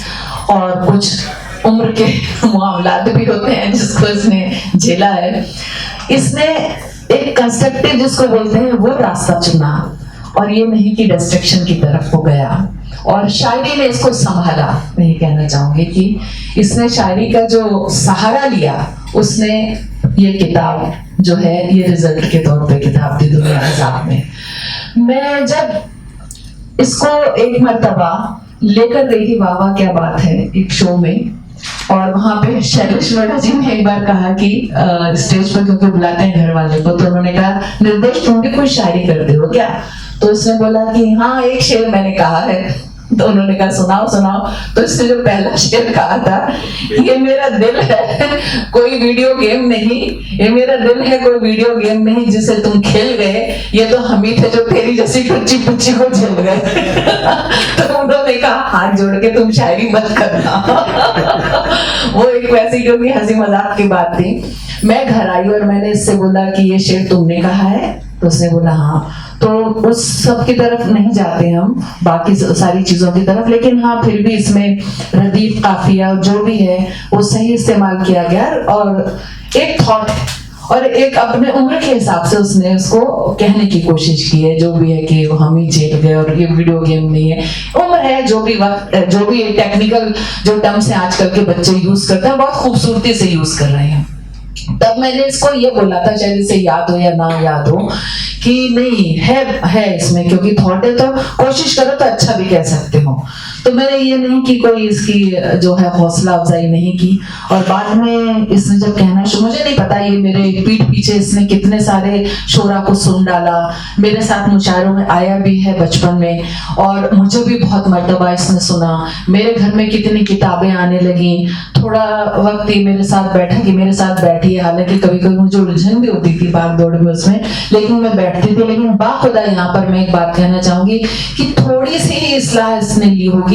और कुछ उम्र के मामलात भी होते हैं जिसको इसने झेला है। इसने एक कंस्ट्रक्टिव जिसको बोलते हैं वो रास्ता चुना, और ये नहीं कि डिस्ट्रक्शन की तरफ वो गया, और शायरी ने इसको संभाला। मैं ये कहना चाहूंगी कि इसने शायरी का जो सहारा लिया, उसने ये किताब जो है ये रिजल्ट के तौर पे किताब दी दुनिया अज़ाब में। मैं जब इसको एक मर्तबा लेकर गई थी, वाह क्या बात है, एक शो में, और वहां पे शैलेश वर्मा जी ने एक बार कहा कि स्टेज पर क्योंकि बुलाते हैं घर वाले को, तो उन्होंने कहा निर्देश तुम भी कोई शायरी करते हो क्या? तो इसने बोला कि हाँ एक शेर मैंने कहा है। तो उन्होंने कहा सुनाओ सुनाओ। तो इसने जो पहला शेर कहा था, ये मेरा दिल है कोई वीडियो गेम नहीं, ये मेरा दिल है कोई वीडियो गेम नहीं जिसे तुम खेल गए, ये तो हम ही थे जो तेरी जैसी टुच्ची पुच्ची को झेल गए। तो उन्होंने कहा हाथ जोड़ के तुम शायरी मत करना। वो एक वैसी क्योंकि हंसी मजाक की बात थी। मैं घर आई और मैंने इससे बोला कि ये शेर तुमने कहा है? तो उसने बोला हाँ। तो उस सब की तरफ नहीं जाते हम, बाकी सारी चीजों की तरफ, लेकिन हाँ फिर भी इसमें रदीफ काफिया जो भी है वो सही इस्तेमाल किया गया, और एक थॉट और एक अपने उम्र के हिसाब से उसने उसको कहने की कोशिश की है, जो भी है कि हम ही जेल गए और ये वीडियो गेम नहीं है, उम्र है, जो भी वक्त, जो भी टेक्निकल जो टर्म्स हैं आजकल के बच्चे यूज करते हैं, बहुत खूबसूरती से यूज कर रहे हैं। तब मैंने इसको ये बोला था, शायद इसे याद हो या ना याद हो, कि नहीं है इसमें, क्योंकि थॉट है तो कोशिश करो तो अच्छा भी कह सकते हो। तो मैंने ये नहीं कि कोई इसकी जो है हौसला अफजाई नहीं की। और बाद में इसने जब कहना शुरू, मुझे नहीं पता ये मेरे पीठ पीछे इसने कितने सारे शोरा को सुन डाला, मेरे साथ मुशायरों में आया भी है बचपन में, और मुझे भी बहुत मर्तबा इसने सुना। मेरे घर में कितनी किताबें आने लगी, थोड़ा वक्त ही मेरे साथ बैठा कि मेरे साथ बैठी है, हालांकि कभी कभी मुझे उलझन भी होती थी भाग दौड़ में उसमें, लेकिन मैं बैठती थी। लेकिन बाखुदा यहाँ पर मैं एक बात कहना चाहूंगी कि थोड़ी सी ही इस्लाह इसने ली होगी,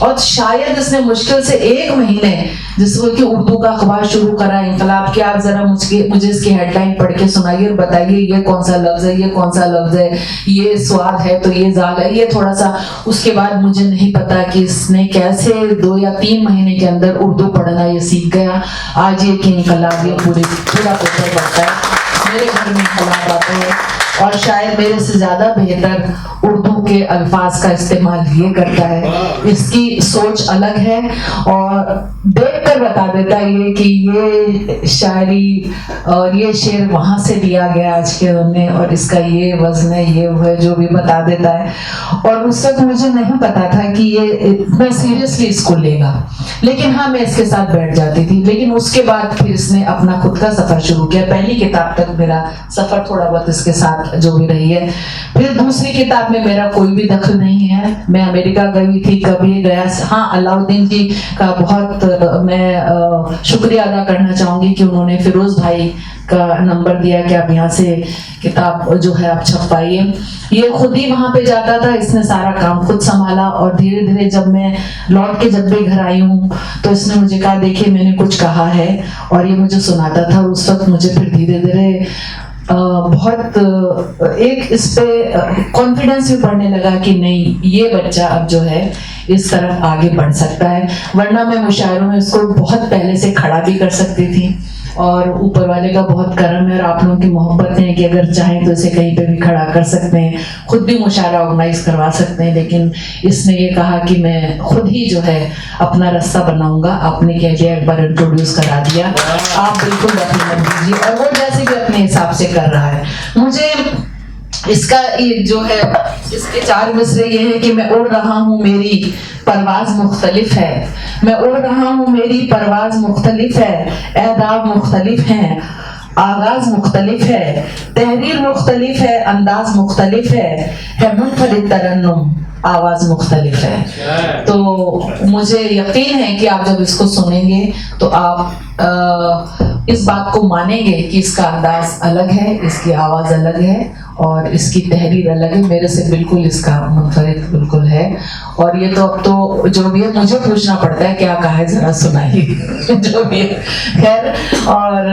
और शायद इसने मुश्किल से 1 महीने, जिसको कि उर्दू का अखबार शुरू करा इंकलाब के, आप जरा मुझे इसकी हेडलाइन पढ़ के सुनाइए और बताइए ये कौन सा लफ्ज है, ये कौन सा लफ्ज है, ये स्वाद है तो ये जाल है, ये थोड़ा सा। उसके बाद मुझे नहीं पता कि इसने कैसे 2 या 3 महीने के अंदर उर्दू पढ़ना ये सीख गया। आज ये कि इंकलाब ये पूरा पेपर पढ़ता है, मेरे घर में इंकलाब आता है, और शायद मेरे से ज्यादा बेहतर उर्दू के अल्फाज का इस्तेमाल ये करता है। इसकी सोच अलग है, और देखकर बता देता है ये कि ये शायरी और ये शेर वहां से लिया गया आज के में, और इसका ये वजन है, ये वो है, जो भी बता देता है। और उस वक्त मुझे नहीं पता था कि ये इतना सीरियसली इसको लेगा, लेकिन हाँ मैं इसके साथ बैठ जाती थी। लेकिन उसके बाद फिर इसने अपना खुद का सफर शुरू किया। पहली किताब तक मेरा सफर थोड़ा बहुत इसके साथ जो भी रही है। फिर दूसरी किताब में मेरा कोई भी दखल नहीं है। मैं अमेरिका गई थी, कभी गया, हाँ अलाउद्दीन जी का बहुत मैं शुक्रिया अदा करना चाहूंगी कि उन्होंने फिरोज भाई का नंबर दिया कि आप यहाँ से किताब जो है आप छपवाइए। ये खुद ही वहां पे जाता था, इसने सारा काम खुद संभाला। और धीरे धीरे जब मैं लौट के जब भी घर आई हूँ तो इसने मुझे कहा देखिए मैंने कुछ कहा है, और ये मुझे सुनाता था। उस वक्त मुझे फिर धीरे धीरे बहुत एक इस पे कॉन्फिडेंस भी बढ़ने लगा कि नहीं ये बच्चा अब जो है इस तरफ आगे बढ़ सकता है। वरना मैं मुशायरों में इसको बहुत पहले से खड़ा भी कर सकती थी, और ऊपर वाले का बहुत करम है और आप लोगों की मोहब्बत है कि अगर चाहें तो इसे कहीं पे भी खड़ा कर सकते हैं, खुद भी मुशायरा ऑर्गेनाइज करवा सकते हैं। लेकिन इसने ये कहा कि मैं खुद ही जो है अपना रास्ता बनाऊंगा। आपने कह दिया, एक बार इंट्रोड्यूस करा दिया, आप बिल्कुल यकीन मत कीजिए, और वो जैसे भी अपने हिसाब से कर रहा है। मुझे इसका ये जो है इसके 4 मिसरे ये है कि मैं उड़ रहा हूँ मेरी परवाज मुख्तलिफ है, मैं उड़ रहा हूँ मेरी परवाज मुख्तलिफ है, एहदाब मुख्तलिफ हैं, आगाज मुख्तलिफ है, तहरीर मुख्तलिफ है, अंदाज मुख्तलिफ है मुनफरिद तरन्नुम, आवाज मुख्तलिफ है। तो मुझे यकीन है कि आप जब इसको सुनेंगे तो आप इस बात को मानेंगे कि इसका अंदाज अलग है, इसकी आवाज अलग है, और इसकी तहरीर अलग है। मेरे से बिल्कुल इसका मुनफरिद बिल्कुल है। और ये तो अब तो जो भी है मुझे पूछना पड़ता है क्या कहा है, जरा सुनाइए जो भी है। खैर, और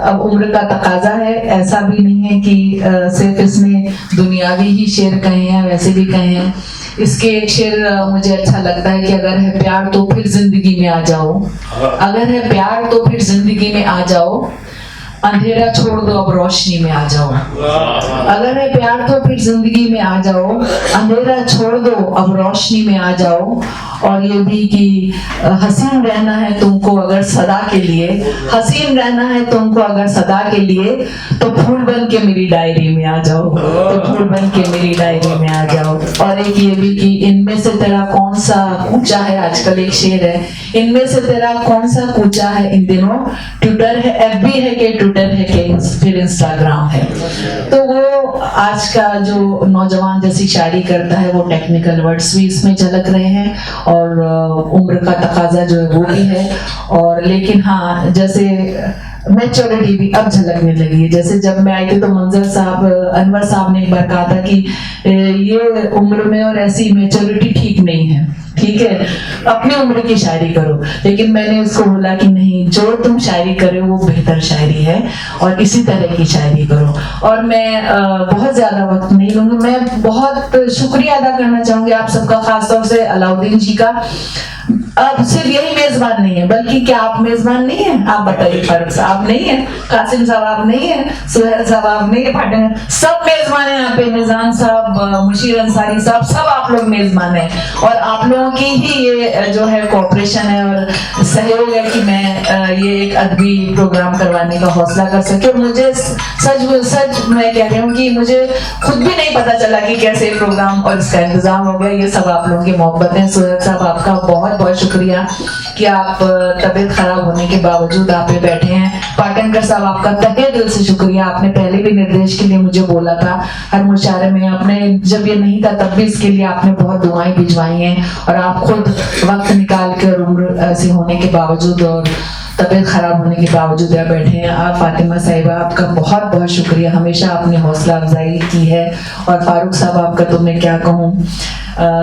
अब उम्र का तकाजा है, ऐसा भी नहीं है कि सिर्फ इसने दुनियावी ही शेर कहे हैं, वैसे भी कहे हैं। इसके एक शेर मुझे अच्छा लगता है कि अगर है प्यार तो फिर जिंदगी में आ जाओ, अगर है प्यार तो फिर जिंदगी में आ जाओ, अंधेरा छोड़ दो अब रोशनी में आ जाओ, अगर है प्यार तो फिर जिंदगी में आ जाओ, अंधेरा छोड़ दो अब रोशनी में आ जाओ। और ये भी कि हसीन रहना है तुमको अगर सदा के लिए, हसीन रहना है तुमको अगर सदा के लिए, तो फूल बन के मेरी डायरी में आ जाओ, तो फूल बन के मेरी डायरी में आ जाओ। और एक ये भी कि इनमें से तेरा कौन सा कूचा है, आजकल एक शेर है, इनमें से तेरा कौन सा कूचा है इन दिनों, ट्विटर है, एफबी है कि ट्विटर है कि फिर इंस्टाग्राम है। तो वो आज का जो नौजवान जैसी शायरी करता है वो टेक्निकल वर्ड्स भी इसमें झलक रहे हैं, और उम्र का तकाजा जो है वो भी है। और लेकिन हाँ, जैसे मैच्योरिटी भी अब झलकने लगी है। जैसे जब मैं आई थी तो मंजर साहब, अनवर साहब ने एक बार कहा था कि ये उम्र में और ऐसी मैच्योरिटी ठीक नहीं है। ठीक है, अपनी उम्र की शायरी करो। लेकिन मैंने उसको बोला कि नहीं, जो तुम शायरी करे वो बेहतर शायरी है और इसी तरह की शायरी करो। और मैं बहुत ज्यादा वक्त नहीं लूंगी। मैं बहुत शुक्रिया अदा करना चाहूंगी आप सबका, खासतौर से अलाउद्दीन जी का। अब सिर्फ यही मेजबान नहीं है, बल्कि क्या आप मेजबान नहीं है? आप बताइए, फारूक साहब नहीं है, कासिम साहब आप नहीं है, सुहेल साहब आप नहीं है, पाटन सब मेजबान है यहाँ पे, निजाम साहब, मुशीर अंसारी साहब, सब आप लोग मेजबान है। और आप लोगों की ही ये जो है कोऑपरेशन है और सहयोग है कि मैं ये एक अदबी प्रोग्राम करवाने का हौसला कर सके। और मुझे सच मैं कह रही हूँ कि मुझे खुद भी नहीं पता चला कि कैसे प्रोग्राम और इसका इंतजाम हो गया। ये सब आप लोगों की मोहब्बत है। सुहेल साहब आपका बहुत बहुत शुक्रिया कि आप तबीयत खराब होने के बावजूद आप पे बैठे हैं। पाटनकर साहब आपका तहे दिल से शुक्रिया। आपने पहले भी निर्देश के लिए मुझे बोला था हर मुशायरे में, आपने जब ये नहीं था तब भी इसके लिए आपने बहुत दुआएं भिजवाई हैं। और आप खुद वक्त निकाल के और उम्र ऐसे होने के बावजूद और तबीयत खराब होने के बावजूद यहाँ बैठे हैं। आप फातिमा साहिबा आपका बहुत बहुत शुक्रिया, हमेशा आपने हौसला अफजाई की है। और फारूक साहब आपका तो मैं क्या कहूँ,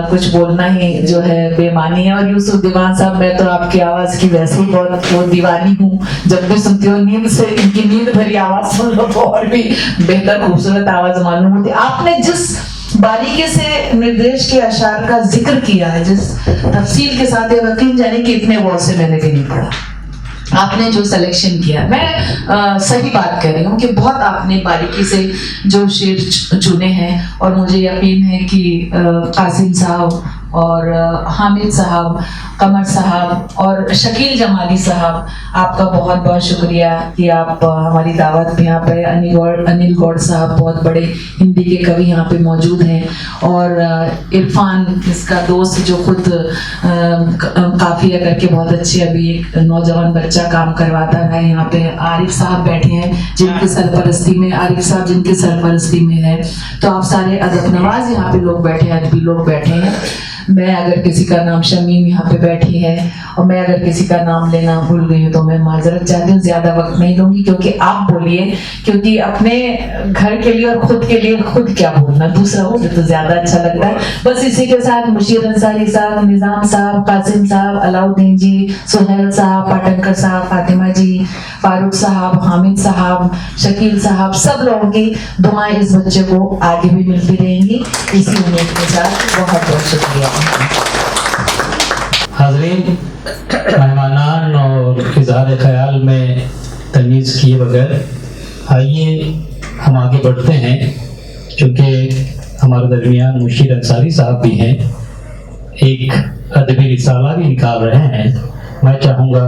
कुछ बोलना ही जो है बेमानी है। और यूसुफ दीवान साहब, मैं तो आपकी आवाज की वैसे ही बहुत दीवानी हूँ। जब भी सुनती हूँ नींद से इनकी नींद भरी आवाज सुन लो तो और भी बेहतर खूबसूरत आवाज मालूम होती। आपने जिस बारीकी से निर्देश के अशार का जिक्र किया है, जिस तफसील के साथ, यकीन जाने कि इतने वर्ड से मैंने भी नहीं पढ़ा। आपने जो सिलेक्शन किया, मैं सही बात कर रही हूँ कि बहुत आपने बारीकी से जो शेर चुने हैं। और मुझे यकीन है कि कासिम साहब और हामिद साहब, कमर साहब और शकील जमाली साहब, आपका बहुत बहुत शुक्रिया कि आप हमारी दावत पे यहाँ पे। अनिल गौड़ साहब बहुत बड़े हिंदी के कवि यहाँ पे मौजूद हैं। और इरफान, इसका दोस्त जो खुद काफिया करके बहुत अच्छे अभी एक नौजवान बच्चा काम करवाता है यहाँ पे। आरिफ साहब बैठे हैं जिनके सरपरस्ती में, आरिफ साहब जिनके सरपरस्ती में है। तो आप सारे अदब नवाज यहाँ पे लोग बैठे हैं, अदबी लोग बैठे हैं। मैं अगर किसी का नाम, शमीम यहाँ पे बैठी है, और मैं अगर किसी का नाम लेना भूल गई हूँ तो मैं माजरत चाहती हूँ। ज्यादा वक्त नहीं लूंगी क्योंकि आप बोलिए, क्योंकि अपने घर के लिए और खुद के लिए खुद क्या बोलना, दूसरा हो तो ज्यादा अच्छा लगता है। बस इसी के साथ मुशीर अंसारी साहब, निजाम साहब, कासिम साहब, अलाउद्दीन जी, सुहेल साहब, पाटनकर साहब, फातिमा जी, फारूक साहब, हामिद साहब, शकील साहब, सब लोगों की दुआएं इस बच्चे को आगे भी मिलती रहेंगी, इसी उम्मीद के साथ बहुत बहुत शुक्रिया। हाज़रीन, मेहमानान और इज़हार ख्याल में तमीज़ किए बगैर आइए हम आगे बढ़ते हैं, क्योंकि हमारे दरमियान मुशीर अंसारी साहब भी हैं, एक अदबी रिसाला भी निकाल रहे हैं। मैं चाहूँगा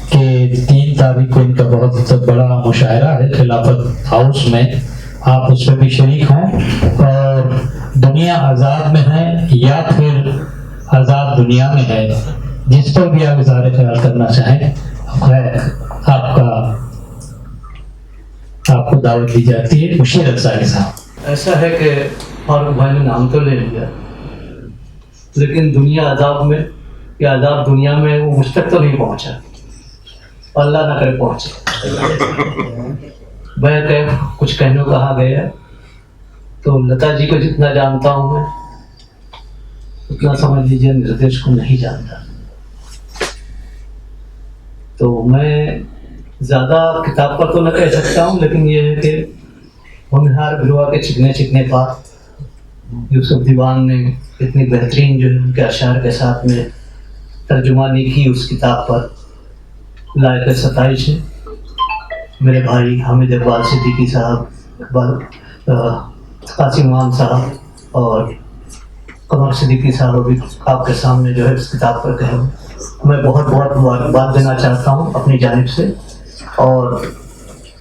कि 3 तारीख को इनका बहुत बड़ा मुशायरा है खिलाफत हाउस में, आप उसमें भी शरीक हों। और दुनिया आज़ाद में है या फिर आज़ाद दुनिया में है, जिस पर भी आप इज़हार ख्याल करना चाहें, आपको दावत दी जाती है। मुशीर अंसारी साहब। ऐसा है कि फारूक भाई ने नाम तो ले लिया, लेकिन दुनिया आज़ाद में या आज़ाद दुनिया में वो मुझ तक तो नहीं पहुंचा, अल्लाह ना करे पहुंचे। मैं कुछ कहने को कहा गया तो लता जी को जितना जानता हूँ मैं, उतना समझ लीजिए निर्देश को नहीं जानता। तो मैं ज्यादा किताब पर तो न कह सकता हूँ, लेकिन ये है कि होनहार बिरवा के चिकने चिकने पार यूसुफ दीवान ने इतनी बेहतरीन जो है उनके अशार के साथ में तर्जुमानी की उस किताब पर लायक सताइश है। मेरे भाई हामिद इकबाल सिद्दीकी साहब, कासिम इमाम साहब और कमर सिद्दीकी साहब भी आपके सामने जो है इस किताब पर कहे, मैं बहुत बहुत मुबारकबाद देना चाहता हूँ अपनी जानिब से। और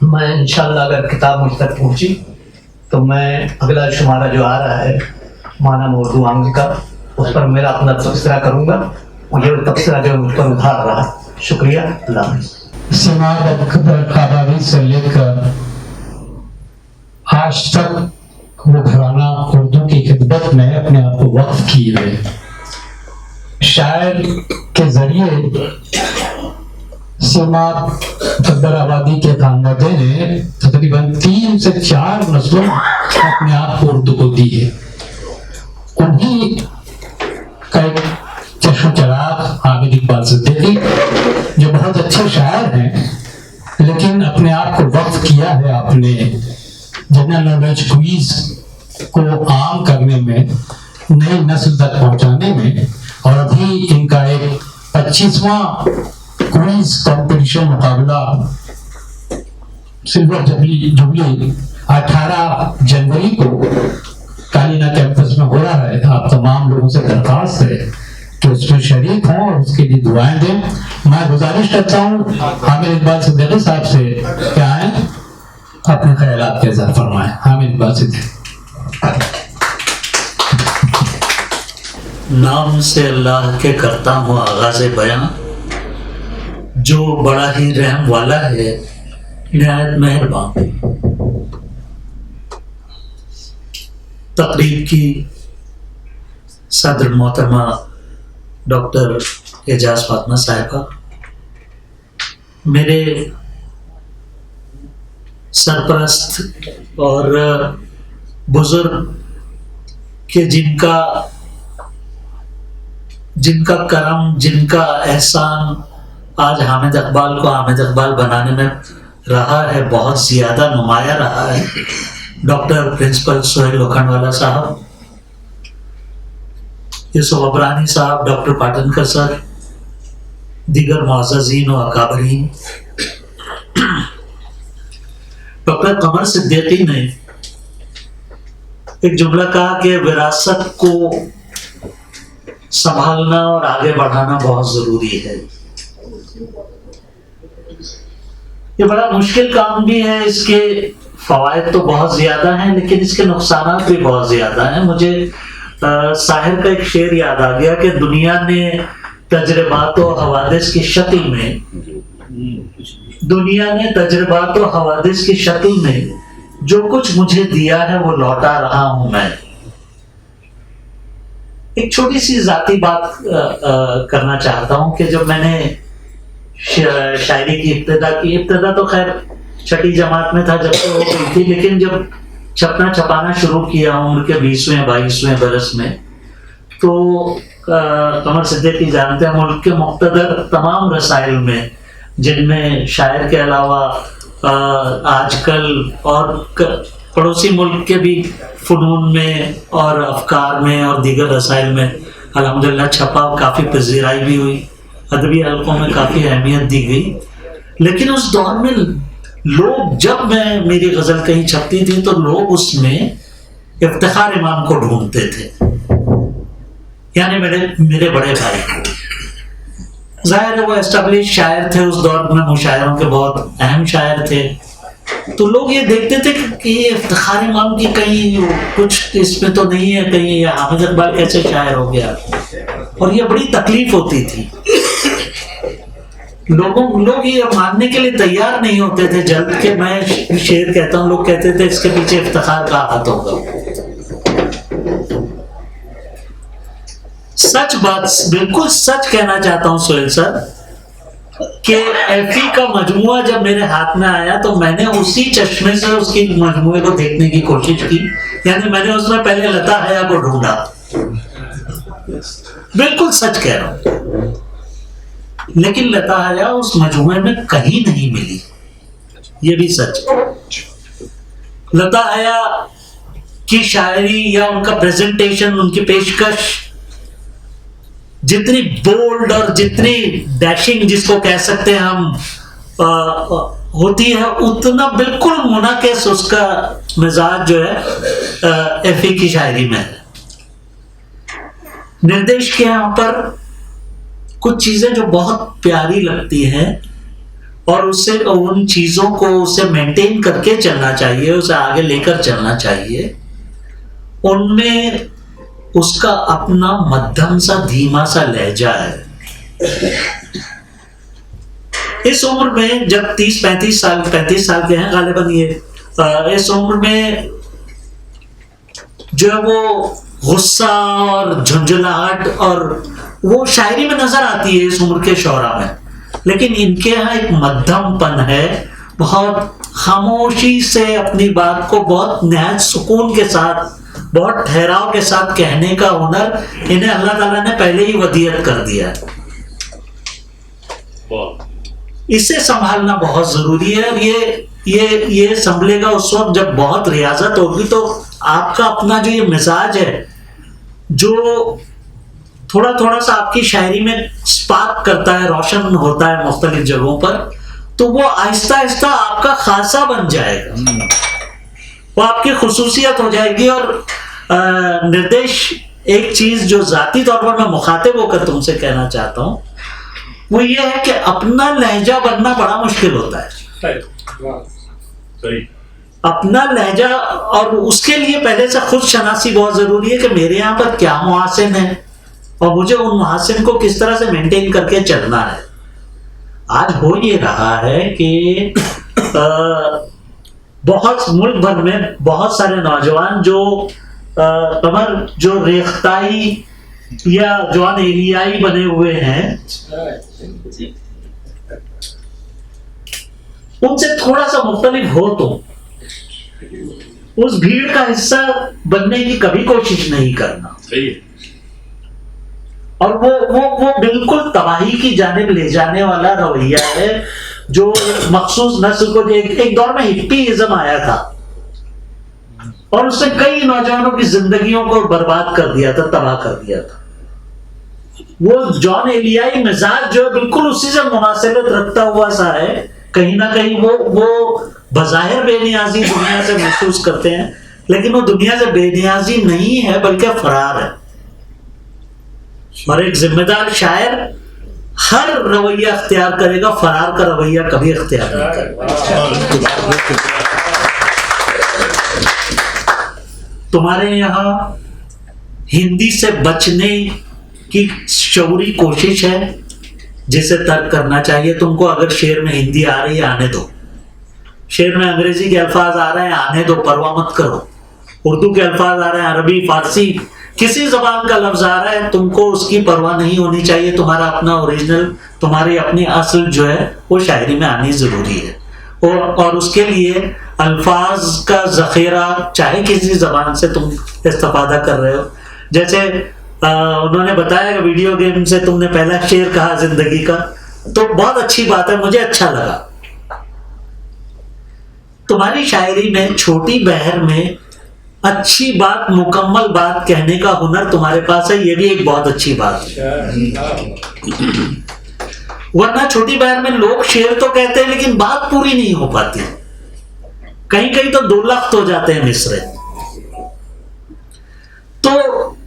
मैं इंशाल्लाह अगर किताब मुझ तक पहुँची तो मैं अगला शुमारा जो आ रहा है माना उर्दू आंग्ल का, उस पर मेरा अपना तबसरा करूँगा। ये तबसरा जो मुझ पर उधार रहा। शुक्रिया, अल्लाह हाफ़िज़। सिमाद अकबर काबावी से लेकर आज तक वो घराना उर्दू की खिदमत में अपने आप को वक्फ किए हुए शायर के जरिए सिमाद अकबर आबादी के खानदादे ने तकरीबन 3 से 4 नस्लों अपने आप को उर्दू को दी है। उन्हीं का एक हामिद इकबाल सिद्दीकी, जो बहुत अच्छे शायर हैं, लेकिन अपने आप को वक्फ किया है आपने जनरल नॉलेज क्विज को आम करने में, नई नस्ल तक पहुंचाने में। और अभी इनका एक 25वां क्विज कंपटीशन मुकाबला सिल्वर जुबली 18 जनवरी को कालीना कैंपस में हो रहा है। आप तमाम लोगों से दरखास्त है कि उसमें शरीक हों और उसके लिए दुआएं दें। मैं गुजारिश करता हूँ हामिद इकबाल सिद्दीकी साहब से कि आए अपने ख्यालात के इज़हार फरमाएं। हामिद इकबाल सिद्दीकी। नाम से अल्लाह के करता हूँ आगाज़ बयां, जो बड़ा ही रहम वाला है निहायत मेहरबान। तकरीब की सदर मोहतरमा डॉक्टर एजाज फातिमा साहिबा, मेरे सरपरस्त और बुजुर्ग के जिनका करम, जिनका एहसान आज हामिद इकबाल को हामिद इकबाल बनाने में रहा है, बहुत ज़्यादा नुमाया रहा है। डॉक्टर प्रिंसिपल सोहेल लोखंडवाला साहब, यूसुफ अबरानी साहब, डॉक्टर पाटनकर सर, दीगर मुअज़्ज़ज़ीन और अकाबरीन। डॉक्टर कमर सिद्दीकी ने एक जुमला कहा कि विरासत को संभालना और आगे बढ़ाना बहुत जरूरी है। ये बड़ा मुश्किल काम भी है, इसके फवायद तो बहुत ज्यादा हैं, लेकिन इसके नुकसान भी बहुत ज्यादा हैं। मुझे साहिर का एक शेर याद आ गया कि दुनिया ने तजर्बात और हवादिस की शक्ल में, दुनिया ने तजर्बात और हवादिस की शक्ल में जो कुछ मुझे दिया है वो लौटा रहा हूं मैं। एक छोटी सी जाती बात करना चाहता हूं कि जब मैंने शायरी की इब्तिदा तो खैर छठी जमात में था जब तो हो गई थी, लेकिन जब छपना छपाना शुरू किया उम्र के 20वें 22वें बरस में, तो कमर सिद्दीकी जानते हैं मुल्क के मुख्तदर तमाम रसाइल में, जिनमें शायर के अलावा आजकल और पड़ोसी मुल्क के भी फ़नून में और अफकार में और दीगर रसाइल में अल्हम्दुलिल्लाह छपा, काफ़ी पजीराई भी हुई, अदबी हलकों में काफ़ी अहमियत दी गई। लेकिन उस दौर में लोग, जब मेरी गज़ल कहीं छपती थी तो लोग उसमें इफ्तिखार इमाम को ढूंढते थे, यानी मेरे बड़े भाई को। जाहिर है वो एस्टेब्लिश शायर थे, उस दौर में मुशायरों के बहुत अहम शायर थे, तो लोग ये देखते थे कि ये इफ्तिखार इमाम की कहीं कुछ इसमें तो नहीं है, कहीं ये हामिद इकबाल कैसे शायर हो गया, और ये बड़ी तकलीफ होती थी। लोग ये मानने के लिए तैयार नहीं होते थे जल्द के मैं शेर कहता हूँ, लोग कहते थे इसके पीछे इफ्तिखार का हाथ होगा। सच बात, बिल्कुल सच कहना चाहता हूँ सोहेल सर कि एफी का मजमुआ जब मेरे हाथ में आया तो मैंने उसी चश्मे से उसकी मजमुए को देखने की कोशिश की, यानी मैंने उसमें पहले लता हया को ढूंढा। बिल्कुल सच कह रहा हूं, लेकिन लता हया उस मजमुए में कहीं नहीं मिली, ये भी सच। लता हया की शायरी या उनका प्रेजेंटेशन, उनकी पेशकश जितनी बोल्ड और जितनी डैशिंग जिसको कह सकते हैं हम होती है, उतना बिल्कुल मुनाकिस उसका मिजाज जो है एफी की शायरी में है। निर्देश के यहाँ पर कुछ चीजें जो बहुत प्यारी लगती हैं और उससे उन चीजों को उसे मेंटेन करके चलना चाहिए, उसे आगे लेकर चलना चाहिए। उनमें उसका अपना मध्यम सा धीमा सा लहजा है। इस उम्र में जब 30-35 साल के हैं गालिबन ये, इस उम्र में जो है वो गुस्सा और झुंझुलाहट और वो शायरी में नजर आती है इस उम्र के शौरा में, लेकिन इनके यहाँ एक मध्यमपन है, बहुत खामोशी से अपनी बात को बहुत निहायत सुकून के साथ, बहुत ठहराव के साथ कहने का हुनर इन्हें अल्लाह ताला ने पहले ही वदीयत कर दिया है। इसे संभालना बहुत जरूरी है। और ये संभलेगा उस वक्त जब बहुत रियाजत होगी। तो आपका अपना जो ये मिजाज है, जो थोड़ा थोड़ा सा आपकी शायरी में स्पार्क करता है, रोशन होता है मुख्तलिफ जगहों पर, तो वो आहिस्ता आहिस्ता आपका खासा बन जाएगा, वो आपकी खुसूसियत हो जाएगी। और निर्देश, एक चीज जो जाती तौर पर मैं मुखातिब होकर तुमसे कहना चाहता हूं, वो ये है कि अपना लहजा बनना बड़ा मुश्किल होता है। अपना लहजा, और उसके लिए पहले से खुद शनासी बहुत जरूरी है कि मेरे यहाँ पर क्या मुहासिन है और मुझे उन मुहासिन को किस तरह से मेंटेन करके चलना है। आज हो ये रहा है कि बहुत मुल्क भर में बहुत सारे नौजवान जो कमर जो रेख्ताई या जॉन एलियाई बने हुए हैं, उनसे थोड़ा सा मुख्तलिफ हो तो उस भीड़ का हिस्सा बनने की कभी कोशिश नहीं करना। और वो बिल्कुल तबाही की जानिब ले जाने वाला रवैया है जो मखसूस नस्ल को, एक दौर में हिप्पीइज्म आया था और उसने कई नौजवानों की जिंदगियों को बर्बाद कर दिया था, तबाह कर दिया था। वो जॉन एलियाई मिजाज जो है बिल्कुल उसी से मुनासिबत रखता हुआ सा है। कहीं ना कहीं वो बज़ाहिर बेनियाजी दुनिया से महसूस करते हैं, लेकिन वो दुनिया से बेनियाजी नहीं है बल्कि फरार है। और एक जिम्मेदार शायर हर रवैया अख्तियार करेगा, फरार का रवैया कभी अख्तियार नहीं करेगा। तुम्हारे यहाँ हिंदी से बचने की शऊरी कोशिश है जिसे तर्क करना चाहिए तुमको। अगर शेर में हिंदी आ रही है आने दो, शेर में अंग्रेजी के अल्फाज आ रहे हैं आने दो, परवाह मत करो। उर्दू के अल्फाज आ रहे हैं, अरबी, फारसी, किसी जबान का लफ्ज आ रहा है, तुमको उसकी परवाह नहीं होनी चाहिए। तुम्हारा अपना ओरिजिनल, तुम्हारी अपनी असल जो है वो शायरी में आनी जरूरी है। और उसके लिए अल्फाज का जखीरा चाहे किसी जबान से तुम इस्तेफादा कर रहे हो। जैसे उन्होंने बताया कि वीडियो गेम से तुमने पहला शेर कहा जिंदगी का, तो बहुत अच्छी बात है, मुझे अच्छा लगा। तुम्हारी शायरी में छोटी बहर में अच्छी बात, मुकम्मल बात कहने का हुनर तुम्हारे पास है, ये भी एक बहुत अच्छी बात है। वरना छोटी बहर में लोग शेर तो कहते हैं लेकिन बात पूरी नहीं हो पाती, कहीं कहीं तो दो लख्त हो जाते हैं मिसरे। तो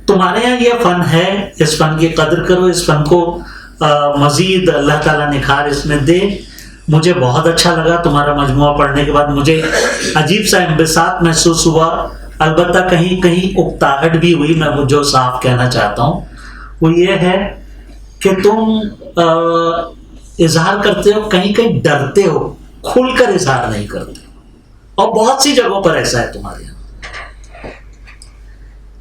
तुम्हारे यहाँ ये फन है, इस फन की कदर करो, इस फन को मजीद अल्लाह ताला निखार इसमें दे। मुझे बहुत अच्छा लगा तुम्हारा मजमुआ पढ़ने के बाद, मुझे अजीब सा इंबिसात महसूस हुआ, अलबत्ता कहीं कहीं उकताहट भी हुई। मैं वो जो साफ कहना चाहता हूँ वो ये है कि तुम इजहार करते हो, कहीं कहीं डरते हो, खुलकर इजहार नहीं करते। और बहुत सी जगहों पर ऐसा है तुम्हारे यहाँ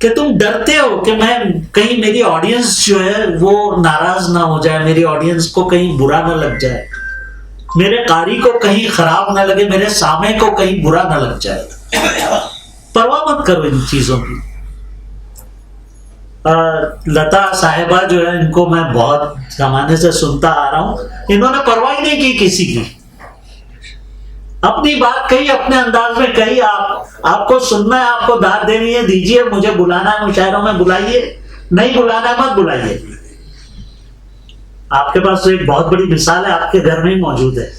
कि तुम डरते हो कि मैं कहीं मेरी ऑडियंस जो है वो नाराज ना हो जाए, मेरी ऑडियंस को कहीं बुरा ना लग जाए, मेरे कारी को कहीं खराब ना लगे, मेरे सामे को कहीं बुरा ना लग जाए। परवाह मत करो इन चीजों की। लता साहिबा जो है, इनको मैं बहुत जमाने से सुनता आ रहा हूं, इन्होंने परवाह ही नहीं की किसी की, अपनी बात कही, अपने अंदाज में कही। आपको सुनना है, आपको दाद देनी है, दीजिए, मुझे बुलाना है मुशायरों में बुलाइए, नहीं बुलाना है मत बुलाइए। आपके पास तो एक बहुत बड़ी मिसाल है, आपके घर में ही मौजूद है।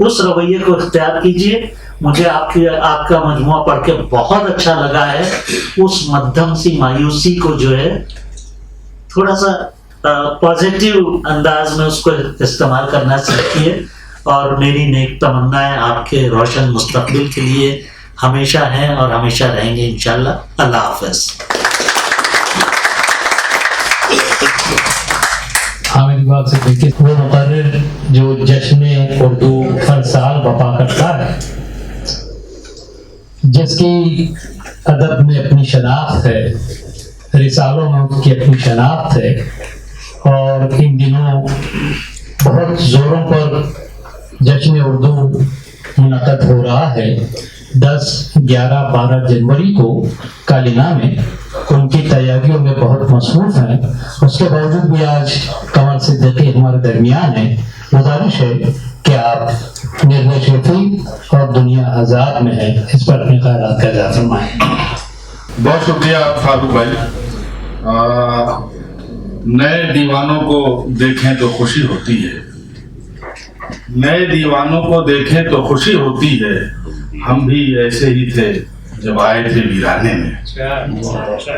उस रवैये को इख्तियार कीजिए। मुझे आपका मजमुआ पढ़ के बहुत अच्छा लगा है। उस मध्यम सी मायूसी को जो है थोड़ा सा पॉजिटिव अंदाज में उसको इस्तेमाल करना सीखिए। और मेरी नेक तमन्नाएं आपके रोशन मुस्तकबिल के लिए हमेशा हैं और हमेशा रहेंगे इंशाल्लाह। अल्लाह हाफ़िज़। हामिद इकबाल से देखिए, वो मुकर्रिर जो जश्न उर्दू हर साल बपा करता है, जिसकी अदब में अपनी शनाख्त है, रिसालों में उसकी अपनी शनाख्त है, और इन दिनों बहुत जोरों पर जश्न उर्दू मुनक़द हो रहा है। 10, 11, 12 जनवरी को कालिना में उनकी तैयारियों में बहुत मसरूफ हैं, उसके बावजूद भी आज कमर सिद्दीकी हमारे दरमियान है। गुजारिश है कि आप निर्णय शफी और दुनिया आज़ाद में है, इस पर अपने ख्यालात का इज़हार फरमाएं। बहुत शुक्रिया फारूक भाई। नए दीवानों को देखें तो खुशी होती है, नए दीवानों को देखें तो खुशी होती है। हम भी ऐसे ही थे जब आए थे वीराने में।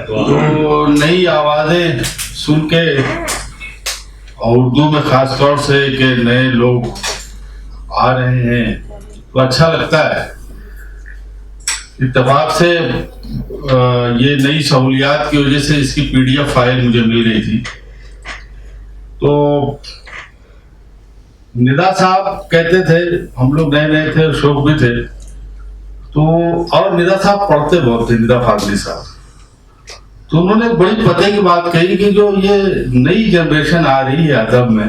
तो नई आवाजें सुन के और उर्दू में खास तौर से कि नए लोग आ रहे हैं तो अच्छा लगता है। इत्तेफाक से ये नई सहूलियात की वजह से इसकी PDF फाइल मुझे मिल रही थी। तो निदा साहब कहते थे, हम लोग नए नए थे, शौक भी थे, तो और निदा साहब पढ़ते बहुत थे, निदा फाजली साहब। तो उन्होंने एक बड़ी पते की बात कही कि जो ये नई जनरेशन आ रही है अदब में,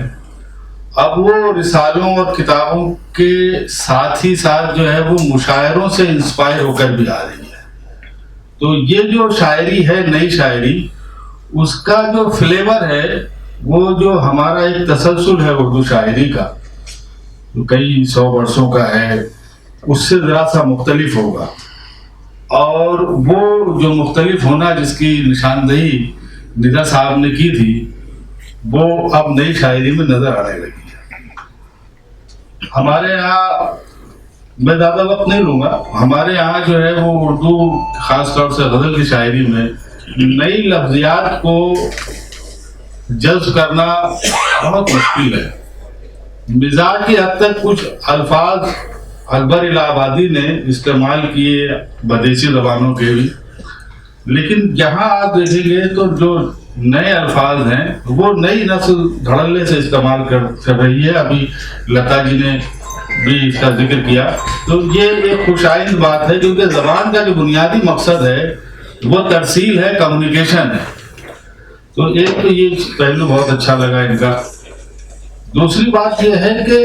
अब वो रिसालों और किताबों के साथ ही साथ जो है वो मुशायरों से इंस्पायर होकर भी आ रही है। तो ये जो शायरी है, नई शायरी, उसका जो फ्लेवर है, वो जो हमारा एक तसलसल है उर्दू शायरी का, जो कई 100 वर्षों का है, उससे जरा सा मुख्तलिफ होगा। और वो जो मुख्तलिफ होना जिसकी निशानदेही निदा साहब ने की थी, वो अब नई शायरी में नजर आने लगी है। हमारे यहाँ, मैं ज्यादा वक्त नहीं लूंगा, हमारे यहाँ जो है वो उर्दू खास तौर से गजल की शायरी में नई लफ्जियात को जज्ब करना बहुत मुश्किल है। मिजाज की हद तक कुछ अल्फाज अकबर इलाहाबादी ने इस्तेमाल किए बदेसी जबानों के भी, लेकिन जहाँ आप देखेंगे तो जो नए अल्फाज हैं वो नई नस्ल धड़ल्ले से इस्तेमाल कर रही है। अभी लता जी ने भी इसका जिक्र किया, तो ये एक खुशाइंद बात है, क्योंकि जबान का जो बुनियादी मकसद है वो तरसील है, कम्युनिकेशन है। तो एक तो ये पहलू बहुत अच्छा लगा इनका। दूसरी बात यह है कि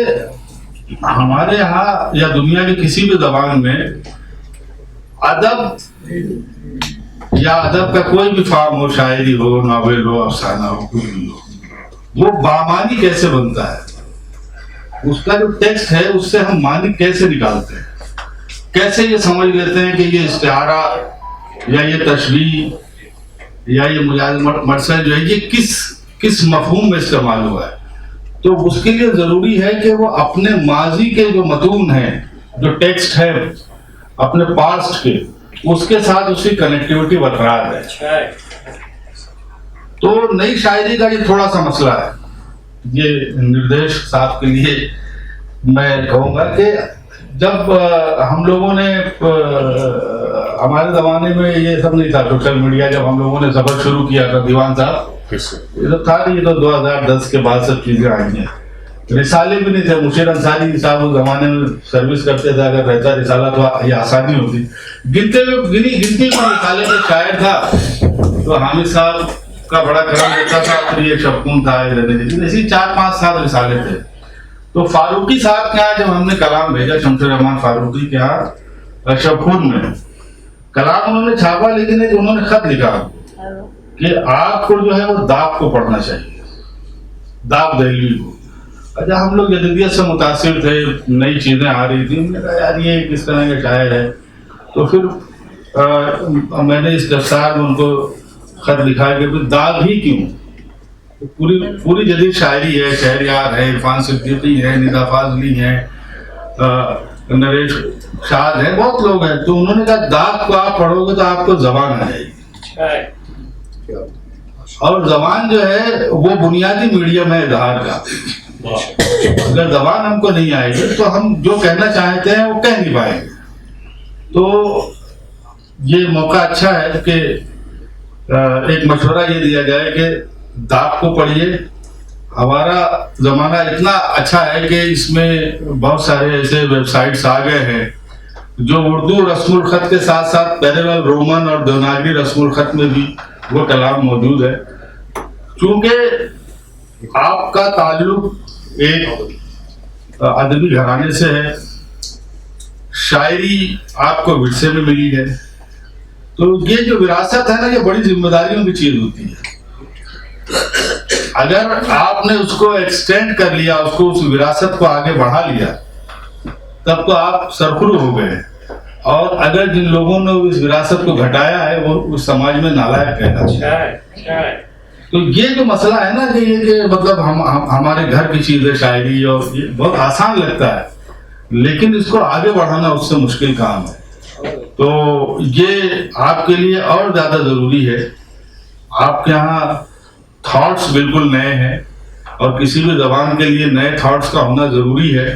हमारे यहाँ या दुनिया की किसी भी जबान में अदब या अदब का कोई भी फॉर्म हो, शायरी हो, नावल हो, अफसाना हो, कुछ भी हो, वो बामानी कैसे बनता है, उसका जो टेक्स्ट है उससे हम मानी कैसे निकालते हैं, कैसे ये समझ लेते हैं कि ये इस्तिआरा या ये तशबीह या ये मुजाज मरसल जो है ये किस मफहूम में इस्तेमाल हुआ है। तो उसके लिए जरूरी है कि वो अपने माजी के जो मतून हैं, जो टेक्स्ट है अपने पास्ट के, उसके साथ उसकी कनेक्टिविटी बरकरार है। तो नई शायरी का ये थोड़ा सा मसला है। ये निर्देश साहब के लिए मैं कहूँगा कि जब हम लोगों ने हमारे जमाने में ये सब नहीं था, सोशल मीडिया, जब हम लोगों ने सफर शुरू किया था, दीवान साहब ये तो था नहीं, ये तो 2010 के बाद सब चीजें आई हैं। रिसाले भी नहीं थे, मुशीर अंसारी साहब उस जमाने में सर्विस करते थे, अगर रहता रिसाला तो ये आसानी होती। गिनती में रिसाले में शायर था तो हामिद साहब का बड़ा करम रहता था, फिर ये शबकून था, ऐसे 4-5 साल रिसाले थे। तो फारूकी साहब के यहाँ जब हमने कलाम भेजा, शमशेर रहमान फारूकी के यहाँ शबकून में कलाम उन्होंने छापा, लेकिन एक उन्होंने खत लिखा कि आपको जो है वो दाग को पढ़ना चाहिए, दाग दहलवी को। अच्छा, हम लोग जदीदियत से मुतासिर थे, नई चीजें आ रही थी, मैंने कहा यार ये किस तरह का शायर है। तो फिर मैंने इस दफ्तार में उनको खत लिखा कि दाग ही क्यों, तो पूरी जदीद शायरी है, शहरयार है, इरफान सिद्दीकी है, निदा फाजली है, नरेश शाद है, बहुत लोग हैं। तो उन्होंने कहा दाग को आप पढ़ोगे तो आपको जबान आ जाएगी, और जबान जो है वो बुनियादी मीडियम है इजहार का। अगर जबान हमको नहीं आएगी तो हम जो कहना चाहते हैं वो कह नहीं पाएंगे। तो ये मौका अच्छा है कि एक मशवरा ये दिया जाए कि दाग को पढ़िए। हमारा जमाना इतना अच्छा है कि इसमें बहुत सारे ऐसे वेबसाइट्स आ गए हैं जो उर्दू रस्मुल खत के साथ साथ पैरेलल रोमन और देवनागरी रस्मुल खत में भी वो कलाम मौजूद है। क्योंकि आपका ताल्लुक एक अदबी घराने से है, शायरी आपको विरसे में मिली है, तो ये जो विरासत है ना, ये बड़ी जिम्मेदारियों की चीज होती है। अगर आपने उसको एक्सटेंड कर लिया, उसको उस विरासत को आगे बढ़ा लिया, तब तो आप सरखुरू हो गए। और अगर जिन लोगों ने इस विरासत को घटाया है वो उस समाज में नालायक कहना। तो ये जो मसला है ना कि ये मतलब हमारे घर की चीज है शायरी, और ये बहुत आसान लगता है, लेकिन इसको आगे बढ़ाना उससे मुश्किल काम है। तो ये आपके लिए और ज्यादा जरूरी है। आपके यहाँ थॉट्स बिल्कुल नए हैं, और किसी भी जबान के लिए नए थॉट्स का होना जरूरी है।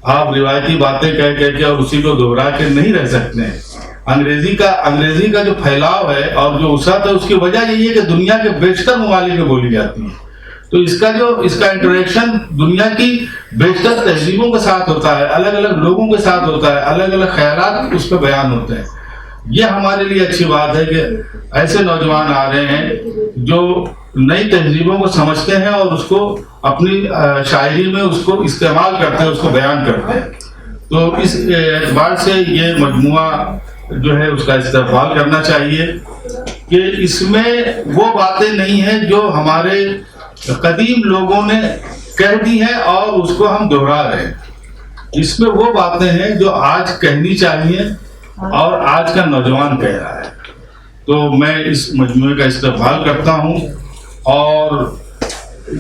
आप रिवायती बातें कह के और उसी को दोहरा के नहीं रह सकते हैं। अंग्रेजी का जो फैलाव है और जो उसत है, उसकी वजह यही है कि दुनिया के बेशतर ममालिक में बोली जाती है। तो इसका इंटरेक्शन दुनिया की बेशतर तहजीबों के साथ होता है, अलग अलग लोगों के साथ होता है, अलग अलग ख्यालात उस पर बयान होते हैं। ये हमारे लिए अच्छी बात है कि ऐसे नौजवान आ रहे हैं जो नई तहजीबों को समझते हैं और उसको अपनी शायरी में उसको इस्तेमाल करते हैं, उसको बयान करते हैं। तो इस एतबार से ये मजमुआ जो है उसका इस्तेमाल करना चाहिए कि इसमें वो बातें नहीं है जो हमारे कदीम लोगों ने कह दी है और उसको हम दोहरा रहे हैं। इसमें वो बातें हैं जो आज कहनी चाहिए और आज का नौजवान कह रहा है। तो मैं इस मजमुए का इस्तेमाल करता हूँ, और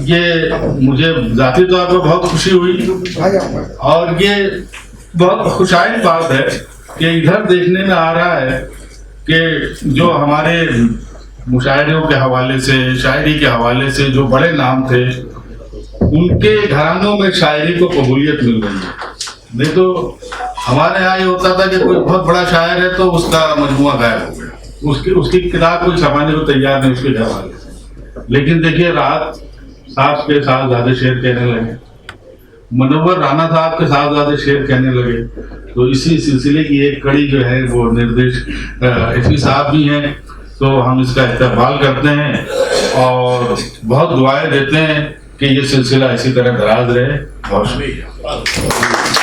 ये मुझे जाती तौर पर बहुत खुशी हुई, और ये बहुत खुशाइन बात है कि इधर देखने में आ रहा है कि जो हमारे मुशायरों के हवाले से, शायरी के हवाले से जो बड़े नाम थे, उनके घरानों में शायरी को कबूलियत मिल रही है। नहीं तो हमारे यहाँ ये होता था कि कोई बहुत बड़ा शायर है तो उसका मजमुआ गायब हो गया, उसकी किताब कोई छपाने को तैयार नहीं उसके हवाले से। लेकिन देखिए, राहत साहब के साहबजादे शेर कहने लगे, मुनव्वर राना साहब के साहबजादे शेर कहने लगे। तो इसी सिलसिले की एक कड़ी जो है वो निर्देश एफी साहब भी हैं। तो हम इसका इस्तेमाल करते हैं और बहुत दुआएं देते हैं कि ये सिलसिला इसी तरह दराज रहे। बहुत शुक्रिया।